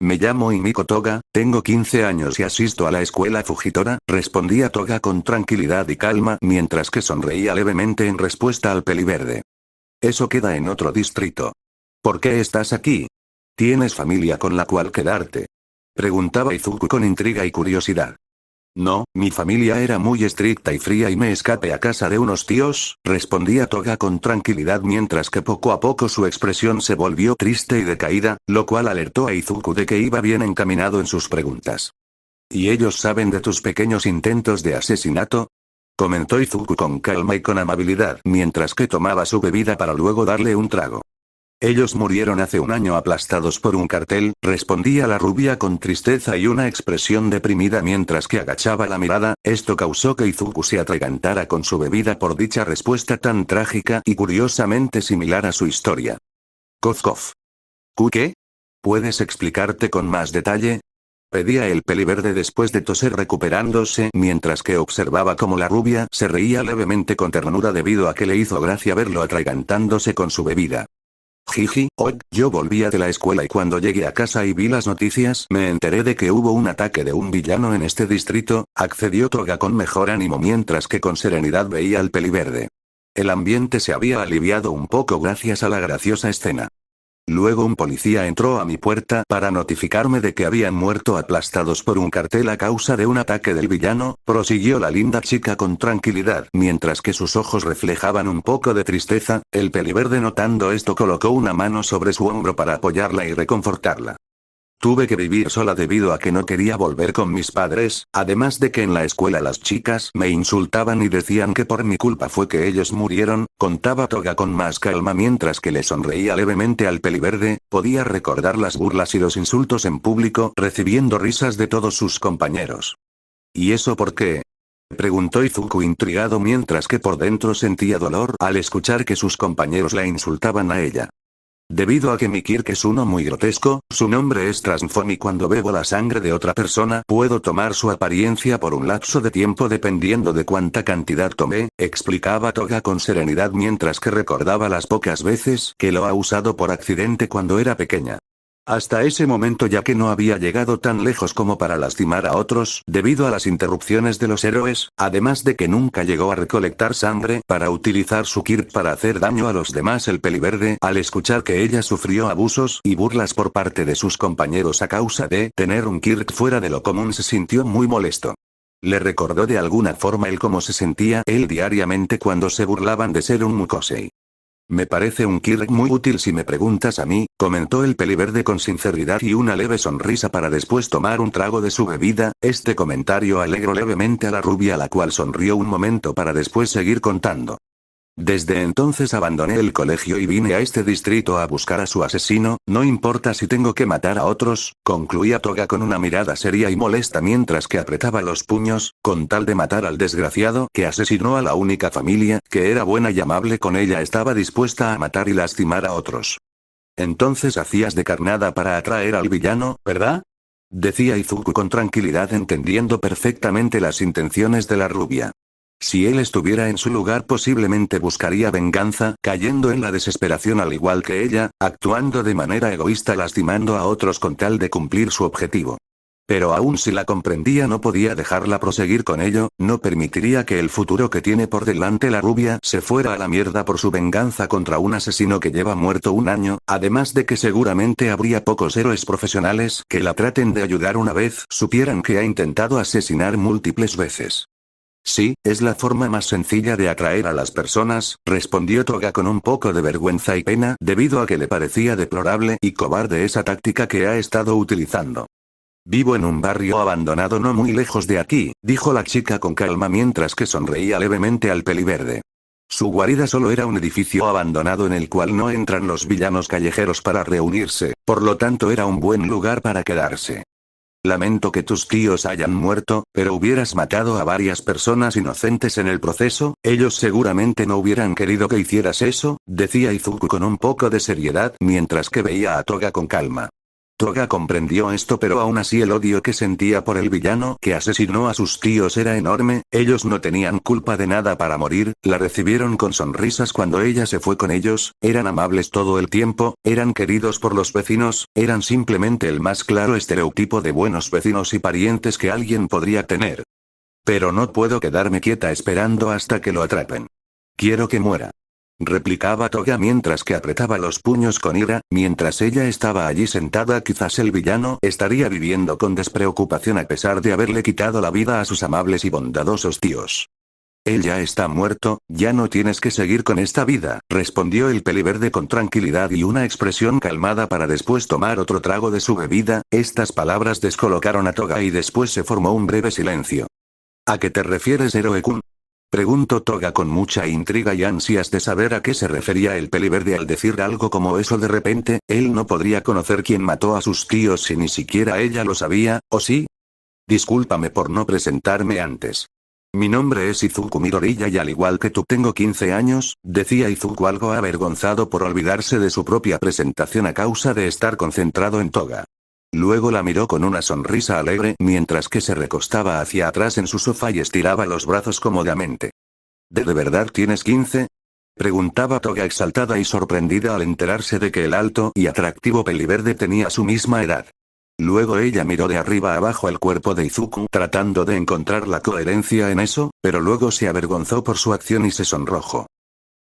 Me llamo Himiko Toga, tengo 15 años y asisto a la escuela Fujitora, respondía Toga con tranquilidad y calma mientras que sonreía levemente en respuesta al Peliverde. Eso queda en otro distrito. ¿Por qué estás aquí? ¿Tienes familia con la cual quedarte? Preguntaba Izuku con intriga y curiosidad. No, mi familia era muy estricta y fría y me escapé a casa de unos tíos, respondía Toga con tranquilidad mientras que poco a poco su expresión se volvió triste y decaída, lo cual alertó a Izuku de que iba bien encaminado en sus preguntas. ¿Y ellos saben de tus pequeños intentos de asesinato? Comentó Izuku con calma y con amabilidad mientras que tomaba su bebida para luego darle un trago. Ellos murieron hace un año aplastados por un cartel, respondía la rubia con tristeza y una expresión deprimida mientras que agachaba la mirada. Esto causó que Izuku se atragantara con su bebida por dicha respuesta tan trágica y curiosamente similar a su historia. Cof cof. ¿Qué? ¿Puedes explicarte con más detalle? Pedía el Peliverde después de toser recuperándose mientras que observaba cómo la rubia se reía levemente con ternura debido a que le hizo gracia verlo atragantándose con su bebida. Jiji, yo volvía de la escuela y cuando llegué a casa y vi las noticias me enteré de que hubo un ataque de un villano en este distrito, accedió Toga con mejor ánimo mientras que con serenidad veía al Peliverde. El ambiente se había aliviado un poco gracias a la graciosa escena. Luego un policía entró a mi puerta para notificarme de que habían muerto aplastados por un cartel a causa de un ataque del villano, prosiguió la linda chica con tranquilidad mientras que sus ojos reflejaban un poco de tristeza. El Peliverde notando esto colocó una mano sobre su hombro para apoyarla y reconfortarla. Tuve que vivir sola debido a que no quería volver con mis padres, además de que en la escuela las chicas me insultaban y decían que por mi culpa fue que ellos murieron, contaba Toga con más calma mientras que le sonreía levemente al Peliverde. Podía recordar las burlas y los insultos en público, recibiendo risas de todos sus compañeros. ¿Y eso por qué? Preguntó Izuku intrigado mientras que por dentro sentía dolor al escuchar que sus compañeros la insultaban a ella. Debido a que mi Kirk es uno muy grotesco, su nombre es Transform y cuando bebo la sangre de otra persona puedo tomar su apariencia por un lapso de tiempo dependiendo de cuánta cantidad tomé, explicaba Toga con serenidad mientras que recordaba las pocas veces que lo ha usado por accidente cuando era pequeña. Hasta ese momento ya que no había llegado tan lejos como para lastimar a otros debido a las interrupciones de los héroes, además de que nunca llegó a recolectar sangre para utilizar su Kirk para hacer daño a los demás. El Peliverde, al escuchar que ella sufrió abusos y burlas por parte de sus compañeros a causa de tener un Kirk fuera de lo común se sintió muy molesto. Le recordó de alguna forma el cómo se sentía él diariamente cuando se burlaban de ser un Mukosei. Me parece un Kirk muy útil si me preguntas a mí, comentó el Peliverde con sinceridad y una leve sonrisa para después tomar un trago de su bebida. Este comentario alegró levemente a la rubia la cual sonrió un momento para después seguir contando. Desde entonces abandoné el colegio y vine a este distrito a buscar a su asesino, no importa si tengo que matar a otros, concluía Toga con una mirada seria y molesta mientras que apretaba los puños, con tal de matar al desgraciado que asesinó a la única familia que era buena y amable con ella estaba dispuesta a matar y lastimar a otros. Entonces hacías de carnada para atraer al villano, ¿verdad? Decía Izuku con tranquilidad entendiendo perfectamente las intenciones de la rubia. Si él estuviera en su lugar posiblemente buscaría venganza, cayendo en la desesperación al igual que ella, actuando de manera egoísta lastimando a otros con tal de cumplir su objetivo. Pero aun si la comprendía no podía dejarla proseguir con ello, no permitiría que el futuro que tiene por delante la rubia se fuera a la mierda por su venganza contra un asesino que lleva muerto un año, además de que seguramente habría pocos héroes profesionales que la traten de ayudar una vez supieran que ha intentado asesinar múltiples veces. Sí, es la forma más sencilla de atraer a las personas, respondió Toga con un poco de vergüenza y pena debido a que le parecía deplorable y cobarde esa táctica que ha estado utilizando. Vivo en un barrio abandonado no muy lejos de aquí, dijo la chica con calma mientras que sonreía levemente al peliverde. Su guarida solo era un edificio abandonado en el cual no entran los villanos callejeros para reunirse, por lo tanto era un buen lugar para quedarse. Lamento que tus tíos hayan muerto, pero hubieras matado a varias personas inocentes en el proceso, ellos seguramente no hubieran querido que hicieras eso, decía Izuku con un poco de seriedad mientras que veía a Toga con calma. Toga comprendió esto pero aún así el odio que sentía por el villano que asesinó a sus tíos era enorme, ellos no tenían culpa de nada para morir, la recibieron con sonrisas cuando ella se fue con ellos, eran amables todo el tiempo, eran queridos por los vecinos, eran simplemente el más claro estereotipo de buenos vecinos y parientes que alguien podría tener. Pero no puedo quedarme quieta esperando hasta que lo atrapen. Quiero que muera. Replicaba Toga mientras que apretaba los puños con ira, mientras ella estaba allí sentada quizás el villano estaría viviendo con despreocupación a pesar de haberle quitado la vida a sus amables y bondadosos tíos. Él ya está muerto, ya no tienes que seguir con esta vida, respondió el peliverde con tranquilidad y una expresión calmada para después tomar otro trago de su bebida, estas palabras descolocaron a Toga y después se formó un breve silencio. ¿A qué te refieres, Héroe-kun? Preguntó Toga con mucha intriga y ansias de saber a qué se refería el peliverde al decir algo como eso de repente, él no podría conocer quién mató a sus tíos si ni siquiera ella lo sabía, ¿o sí? Discúlpame por no presentarme antes. Mi nombre es Izuku Midoriya y al igual que tú tengo 15 años, decía Izuku algo avergonzado por olvidarse de su propia presentación a causa de estar concentrado en Toga. Luego la miró con una sonrisa alegre mientras que se recostaba hacia atrás en su sofá y estiraba los brazos cómodamente. ¿De verdad tienes 15? Preguntaba Toga exaltada y sorprendida al enterarse de que el alto y atractivo peliverde tenía su misma edad. Luego ella miró de arriba abajo el cuerpo de Izuku tratando de encontrar la coherencia en eso, pero luego se avergonzó por su acción y se sonrojó.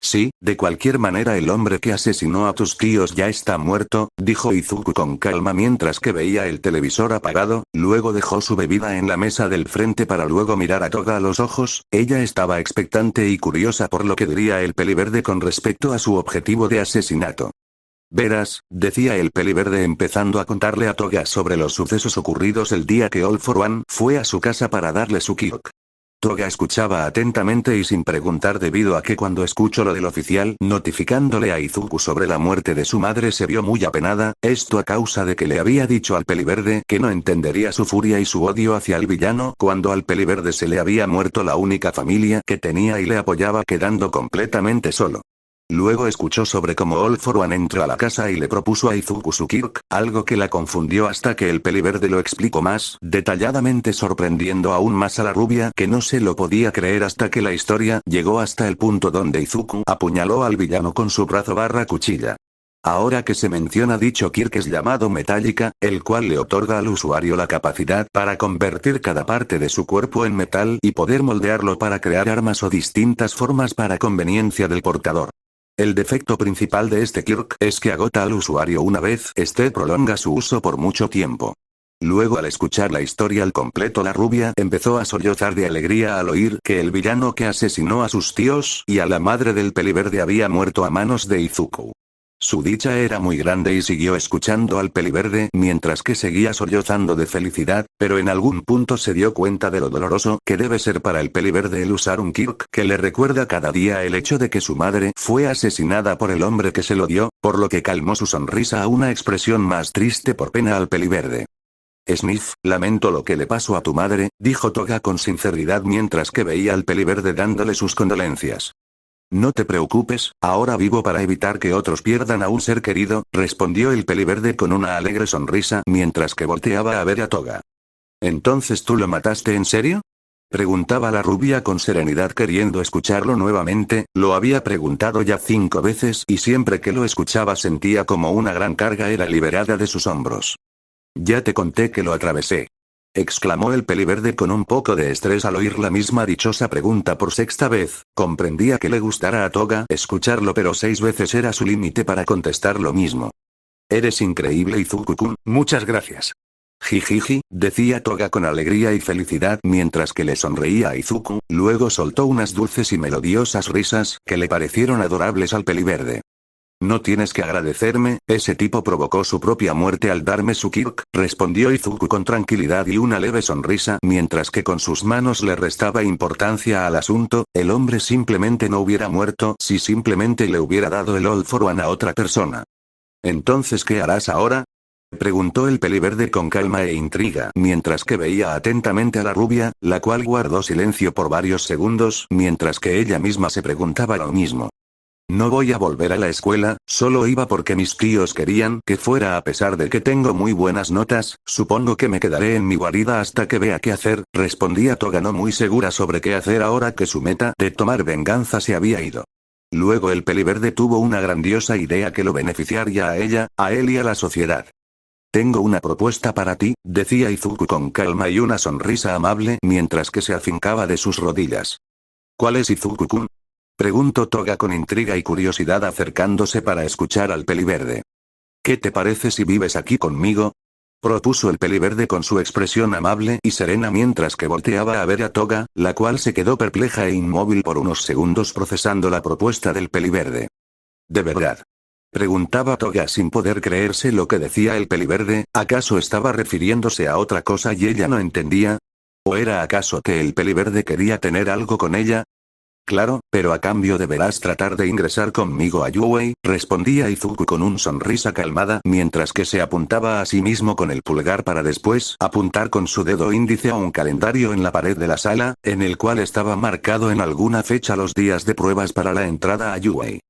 Sí, de cualquier manera el hombre que asesinó a tus tíos ya está muerto, dijo Izuku con calma mientras que veía el televisor apagado, luego dejó su bebida en la mesa del frente para luego mirar a Toga a los ojos, ella estaba expectante y curiosa por lo que diría el peliverde con respecto a su objetivo de asesinato. Verás, decía el peliverde empezando a contarle a Toga sobre los sucesos ocurridos el día que All for One fue a su casa para darle su kyok. Toga escuchaba atentamente y sin preguntar debido a que cuando escuchó lo del oficial notificándole a Izuku sobre la muerte de su madre se vio muy apenada, esto a causa de que le había dicho al peliverde que no entendería su furia y su odio hacia el villano cuando al peliverde se le había muerto la única familia que tenía y le apoyaba quedando completamente solo. Luego escuchó sobre cómo All for One entró a la casa y le propuso a Izuku su kyok, algo que la confundió hasta que el peliverde lo explicó más detalladamente sorprendiendo aún más a la rubia que no se lo podía creer hasta que la historia llegó hasta el punto donde Izuku apuñaló al villano con su brazo/cuchilla. Ahora que se menciona dicho kyok es llamado metálica, el cual le otorga al usuario la capacidad para convertir cada parte de su cuerpo en metal y poder moldearlo para crear armas o distintas formas para conveniencia del portador. El defecto principal de este kyok es que agota al usuario una vez prolonga su uso por mucho tiempo. Luego al escuchar la historia al completo la rubia empezó a sollozar de alegría al oír que el villano que asesinó a sus tíos y a la madre del peliverde había muerto a manos de Izuku. Su dicha era muy grande y siguió escuchando al peliverde mientras que seguía sollozando de felicidad, pero en algún punto se dio cuenta de lo doloroso que debe ser para el peliverde el usar un kyok que le recuerda cada día el hecho de que su madre fue asesinada por el hombre que se lo dio, por lo que calmó su sonrisa a una expresión más triste por pena al peliverde. Sniff, lamento lo que le pasó a tu madre, dijo Toga con sinceridad mientras que veía al peliverde dándole sus condolencias. No te preocupes, ahora vivo para evitar que otros pierdan a un ser querido, respondió el peliverde con una alegre sonrisa mientras que volteaba a ver a Toga. ¿Entonces tú lo mataste en serio? Preguntaba la rubia con serenidad queriendo escucharlo nuevamente, lo había preguntado ya 5 veces y siempre que lo escuchaba sentía como una gran carga era liberada de sus hombros. Ya te conté que lo atravesé. exclamó el peliverde con un poco de estrés al oír la misma dichosa pregunta por sexta vez. Comprendía que le gustara a Toga escucharlo, pero 6 veces era su límite para contestar lo mismo. Eres increíble, Izuku-kun, muchas gracias. Jijiji, decía Toga con alegría y felicidad mientras que le sonreía a Izuku, luego soltó unas dulces y melodiosas risas que le parecieron adorables al peliverde. No tienes que agradecerme, ese tipo provocó su propia muerte al darme su kirk, respondió Izuku con tranquilidad y una leve sonrisa mientras que con sus manos le restaba importancia al asunto. El hombre simplemente no hubiera muerto si simplemente le hubiera dado el All for One a otra persona. ¿Entonces qué harás ahora?, preguntó el peliverde con calma e intriga mientras que veía atentamente a la rubia, la cual guardó silencio por varios segundos mientras que ella misma se preguntaba lo mismo. No voy a volver a la escuela, solo iba porque mis tíos querían que fuera a pesar de que tengo muy buenas notas, supongo que me quedaré en mi guarida hasta que vea qué hacer, respondía Toga no muy segura sobre qué hacer ahora que su meta de tomar venganza se había ido. Luego el peliverde tuvo una grandiosa idea que lo beneficiaría a ella, a él y a la sociedad. Tengo una propuesta para ti, decía Izuku con calma y una sonrisa amable mientras que se afincaba de sus rodillas. ¿Cuál es, Izuku-kun?, preguntó Toga con intriga y curiosidad acercándose para escuchar al peliverde. ¿Qué te parece si vives aquí conmigo?, propuso el peliverde con su expresión amable y serena mientras que volteaba a ver a Toga, la cual se quedó perpleja e inmóvil por unos segundos procesando la propuesta del peliverde. ¿De verdad?, preguntaba Toga sin poder creerse lo que decía el peliverde. ¿Acaso estaba refiriéndose a otra cosa y ella no entendía? ¿O era acaso que el peliverde quería tener algo con ella? Claro, pero a cambio deberás tratar de ingresar conmigo a Yuei, respondía Izuku con una sonrisa calmada mientras que se apuntaba a sí mismo con el pulgar para después apuntar con su dedo índice a un calendario en la pared de la sala, en el cual estaba marcado en alguna fecha los días de pruebas para la entrada a Yuei.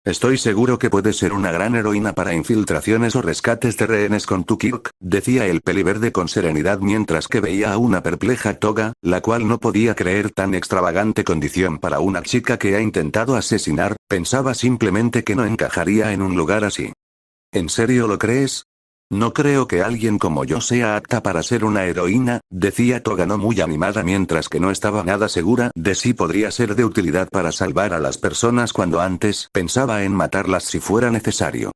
Estoy seguro que puedes ser una gran heroína para infiltraciones o rescates de rehenes con tu kirk, decía el peliverde con serenidad mientras que veía a una perpleja Toga, la cual no podía creer tan extravagante condición para una chica que ha intentado asesinar, pensaba simplemente que no encajaría en un lugar así. ¿En serio lo crees? No creo que alguien como yo sea apta para ser una heroína, decía Toga no muy animada mientras que no estaba nada segura de si podría ser de utilidad para salvar a las personas cuando antes pensaba en matarlas si fuera necesario.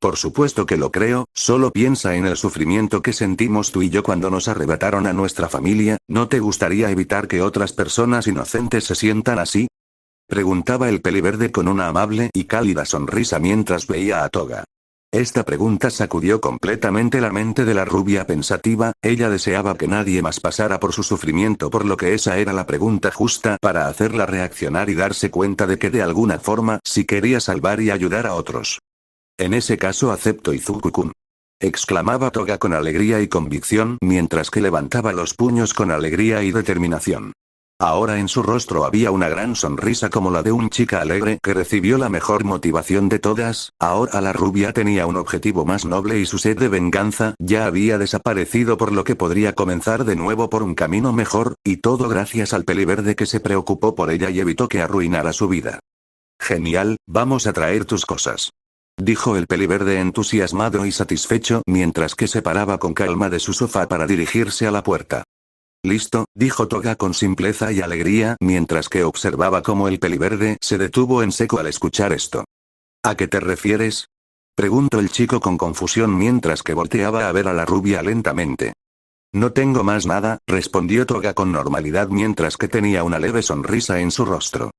Por supuesto que lo creo, solo piensa en el sufrimiento que sentimos tú y yo cuando nos arrebataron a nuestra familia, ¿no te gustaría evitar que otras personas inocentes se sientan así?, preguntaba el peliverde con una amable y cálida sonrisa mientras veía a Toga. Esta pregunta sacudió completamente la mente de la rubia pensativa, ella deseaba que nadie más pasara por su sufrimiento por lo que esa era la pregunta justa para hacerla reaccionar y darse cuenta de que de alguna forma sí quería salvar y ayudar a otros. En ese caso acepto, Izuku-kun, exclamaba Toga con alegría y convicción mientras que levantaba los puños con alegría y determinación. Ahora en su rostro había una gran sonrisa como la de una chica alegre que recibió la mejor motivación de todas. Ahora la rubia tenía un objetivo más noble y su sed de venganza ya había desaparecido, por lo que podría comenzar de nuevo por un camino mejor, y todo gracias al peliverde que se preocupó por ella y evitó que arruinara su vida. Genial, vamos a traer tus cosas, dijo el peliverde entusiasmado y satisfecho mientras que se paraba con calma de su sofá para dirigirse a la puerta. Listo, dijo Toga con simpleza y alegría mientras que observaba cómo el peliverde se detuvo en seco al escuchar esto. ¿A qué te refieres?, preguntó el chico con confusión mientras que volteaba a ver a la rubia lentamente. No tengo más nada, respondió Toga con normalidad mientras que tenía una leve sonrisa en su rostro.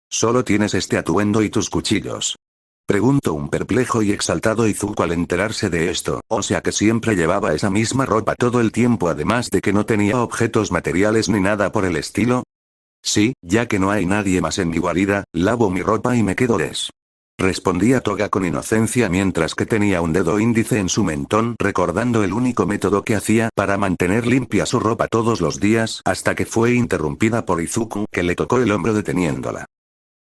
¿Solo tienes este atuendo y tus cuchillos?, preguntó un perplejo y exaltado Izuku al enterarse de esto, o sea que siempre llevaba esa misma ropa todo el tiempo además de que no tenía objetos materiales ni nada por el estilo. Sí, ya que no hay nadie más en mi guarida, lavo mi ropa y me quedo respondía Toga con inocencia mientras que tenía un dedo índice en su mentón recordando el único método que hacía para mantener limpia su ropa todos los días hasta que fue interrumpida por Izuku que le tocó el hombro deteniéndola.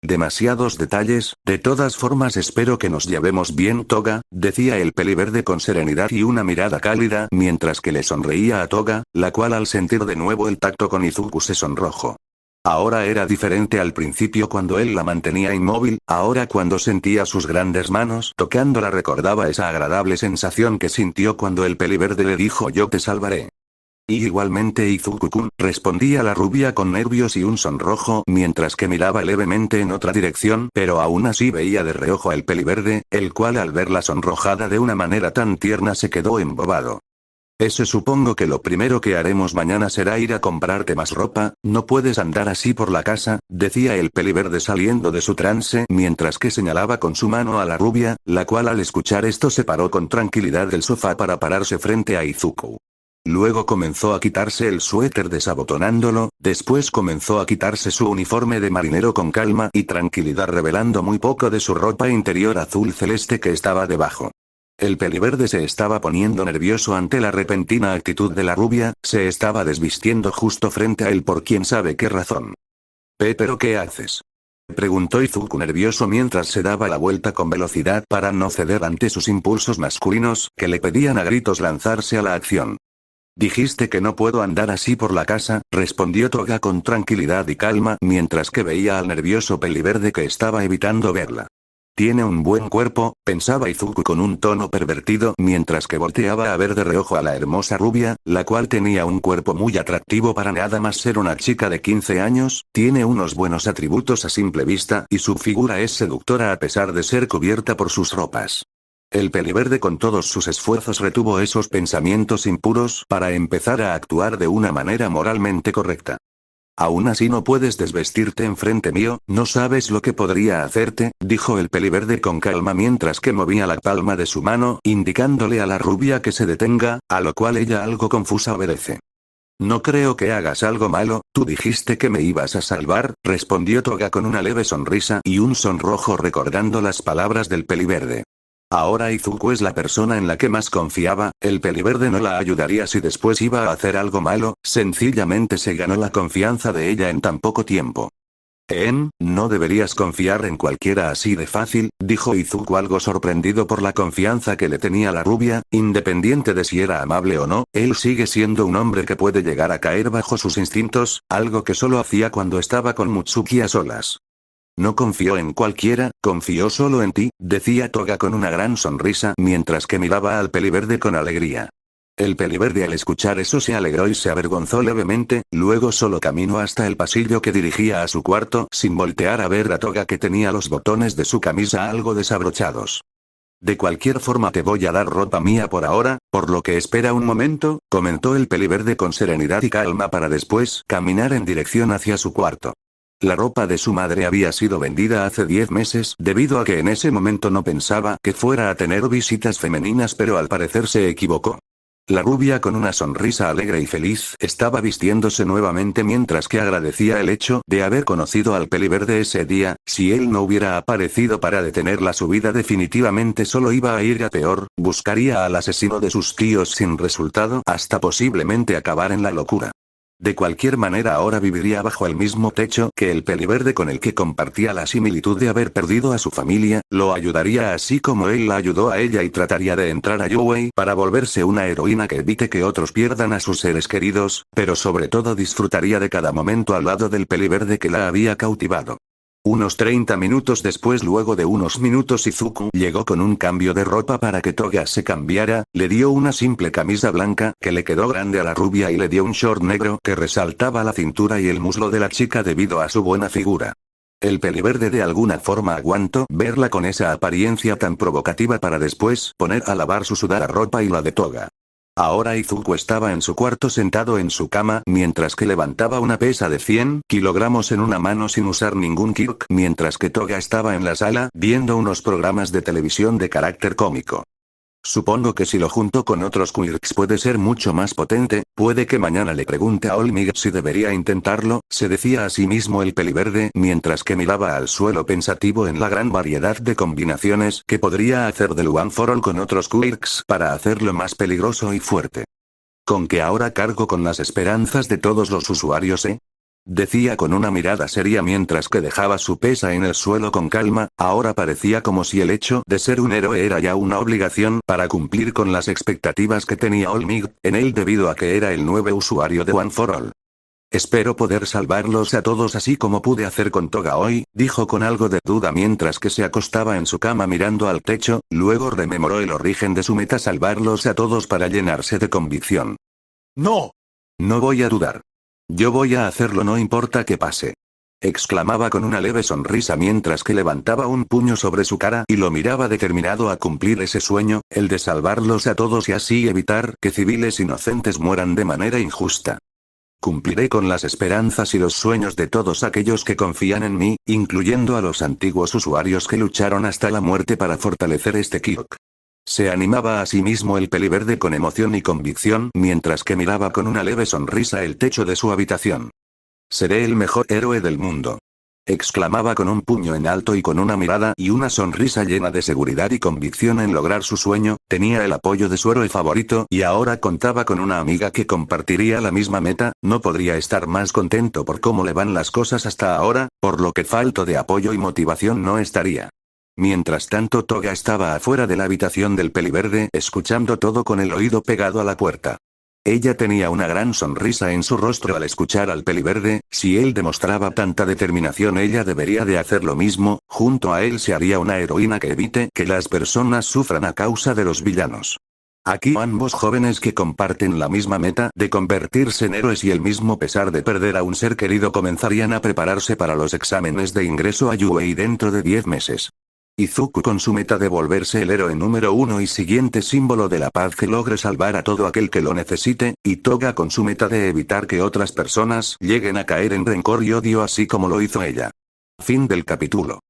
Demasiados detalles, de todas formas espero que nos llevemos bien, Toga, decía el peliverde con serenidad y una mirada cálida mientras que le sonreía a Toga, la cual al sentir de nuevo el tacto con Izuku se sonrojó. Ahora era diferente al principio cuando él la mantenía inmóvil, ahora cuando sentía sus grandes manos tocándola recordaba esa agradable sensación que sintió cuando el peliverde le dijo yo te salvaré. Y igualmente Izuku-kun, respondía la rubia con nervios y un sonrojo mientras que miraba levemente en otra dirección, pero aún así veía de reojo al peliverde, el cual al verla sonrojada de una manera tan tierna se quedó embobado. Supongo que lo primero que haremos mañana será ir a comprarte más ropa, no puedes andar así por la casa, decía el peliverde saliendo de su trance mientras que señalaba con su mano a la rubia, la cual al escuchar esto se paró con tranquilidad del sofá para pararse frente a Izuku. Luego comenzó a quitarse el suéter desabotonándolo, después comenzó a quitarse su uniforme de marinero con calma y tranquilidad revelando muy poco de su ropa interior azul celeste que estaba debajo. El peliverde se estaba poniendo nervioso ante la repentina actitud de la rubia, se estaba desvistiendo justo frente a él por quién sabe qué razón. ¿Pero qué haces?, preguntó Izuku nervioso mientras se daba la vuelta con velocidad para no ceder ante sus impulsos masculinos, que le pedían a gritos lanzarse a la acción. Dijiste que no puedo andar así por la casa, respondió Toga con tranquilidad y calma mientras que veía al nervioso peliverde que estaba evitando verla. Tiene un buen cuerpo, pensaba Izuku con un tono pervertido mientras que volteaba a ver de reojo a la hermosa rubia, la cual tenía un cuerpo muy atractivo para nada más ser una chica de 15 años, tiene unos buenos atributos a simple vista y su figura es seductora a pesar de ser cubierta por sus ropas. El peliverde con todos sus esfuerzos retuvo esos pensamientos impuros para empezar a actuar de una manera moralmente correcta. Aún así no puedes desvestirte enfrente mío, no sabes lo que podría hacerte, dijo el peliverde con calma mientras que movía la palma de su mano, indicándole a la rubia que se detenga, a lo cual ella algo confusa obedece. No creo que hagas algo malo, tú dijiste que me ibas a salvar, respondió Toga con una leve sonrisa y un sonrojo recordando las palabras del peliverde. Ahora Izuku es la persona en la que más confiaba, el peliverde no la ayudaría si después iba a hacer algo malo, sencillamente se ganó la confianza de ella en tan poco tiempo. No deberías confiar en cualquiera así de fácil, dijo Izuku algo sorprendido por la confianza que le tenía la rubia, independiente de si era amable o no, él sigue siendo un hombre que puede llegar a caer bajo sus instintos, algo que solo hacía cuando estaba con Mutsuki a solas. No confió en cualquiera, confió solo en ti, decía Toga con una gran sonrisa mientras que miraba al peliverde con alegría. El peliverde al escuchar eso se alegró y se avergonzó levemente, luego solo caminó hasta el pasillo que dirigía a su cuarto sin voltear a ver a Toga que tenía los botones de su camisa algo desabrochados. De cualquier forma te voy a dar ropa mía por ahora, por lo que espera un momento, comentó el peliverde con serenidad y calma para después caminar en dirección hacia su cuarto. La ropa de su madre había sido vendida hace 10 meses debido a que en ese momento no pensaba que fuera a tener visitas femeninas pero al parecer se equivocó. La rubia con una sonrisa alegre y feliz estaba vistiéndose nuevamente mientras que agradecía el hecho de haber conocido al peliverde ese día, si él no hubiera aparecido para detenerla su vida definitivamente solo iba a ir a peor, buscaría al asesino de sus tíos sin resultado hasta posiblemente acabar en la locura. De cualquier manera ahora viviría bajo el mismo techo que el peliverde con el que compartía la similitud de haber perdido a su familia, lo ayudaría así como él la ayudó a ella y trataría de entrar a Yuwei para volverse una heroína que evite que otros pierdan a sus seres queridos, pero sobre todo disfrutaría de cada momento al lado del peliverde que la había cautivado. Unos 30 minutos después, luego de unos minutos, Izuku llegó con un cambio de ropa para que Toga se cambiara, le dio una simple camisa blanca que le quedó grande a la rubia y le dio un short negro que resaltaba la cintura y el muslo de la chica debido a su buena figura. El peliverde de alguna forma aguantó verla con esa apariencia tan provocativa para después poner a lavar su sudada ropa y la de Toga. Ahora Izuku estaba en su cuarto sentado en su cama mientras que levantaba una pesa de 100 kilogramos en una mano sin usar ningún kirk mientras que Toga estaba en la sala viendo unos programas de televisión de carácter cómico. Supongo que si lo junto con otros quirks puede ser mucho más potente, puede que mañana le pregunte a Olmig si debería intentarlo, se decía a sí mismo el peliverde mientras que miraba al suelo pensativo en la gran variedad de combinaciones que podría hacer del One for All con otros quirks para hacerlo más peligroso y fuerte. ¿Con que ahora cargo con las esperanzas de todos los usuarios, decía con una mirada seria mientras que dejaba su pesa en el suelo con calma, ahora parecía como si el hecho de ser un héroe era ya una obligación para cumplir con las expectativas que tenía Olmig en él debido a que era el nuevo usuario de One for All. Espero poder salvarlos a todos así como pude hacer con Toga hoy, dijo con algo de duda mientras que se acostaba en su cama mirando al techo, luego rememoró el origen de su meta: salvarlos a todos para llenarse de convicción. ¡No! No voy a dudar. Yo voy a hacerlo no importa qué pase. Exclamaba con una leve sonrisa mientras que levantaba un puño sobre su cara y lo miraba determinado a cumplir ese sueño, el de salvarlos a todos y así evitar que civiles inocentes mueran de manera injusta. Cumpliré con las esperanzas y los sueños de todos aquellos que confían en mí, incluyendo a los antiguos usuarios que lucharon hasta la muerte para fortalecer este Kyok. Se animaba a sí mismo el peliverde con emoción y convicción mientras que miraba con una leve sonrisa el techo de su habitación. Seré el mejor héroe del mundo. Exclamaba con un puño en alto y con una mirada y una sonrisa llena de seguridad y convicción en lograr su sueño, tenía el apoyo de su héroe favorito y ahora contaba con una amiga que compartiría la misma meta, no podría estar más contento por cómo le van las cosas hasta ahora, por lo que falto de apoyo y motivación no estaría. Mientras tanto Toga estaba afuera de la habitación del peliverde escuchando todo con el oído pegado a la puerta. Ella tenía una gran sonrisa en su rostro al escuchar al peliverde, si él demostraba tanta determinación ella debería de hacer lo mismo, junto a él se haría una heroína que evite que las personas sufran a causa de los villanos. Aquí ambos jóvenes que comparten la misma meta de convertirse en héroes y el mismo pesar de perder a un ser querido comenzarían a prepararse para los exámenes de ingreso a UA dentro de 10 meses. Izuku con su meta de volverse el héroe número 1 y siguiente símbolo de la paz que logre salvar a todo aquel que lo necesite, y Toga con su meta de evitar que otras personas lleguen a caer en rencor y odio así como lo hizo ella. Fin del capítulo.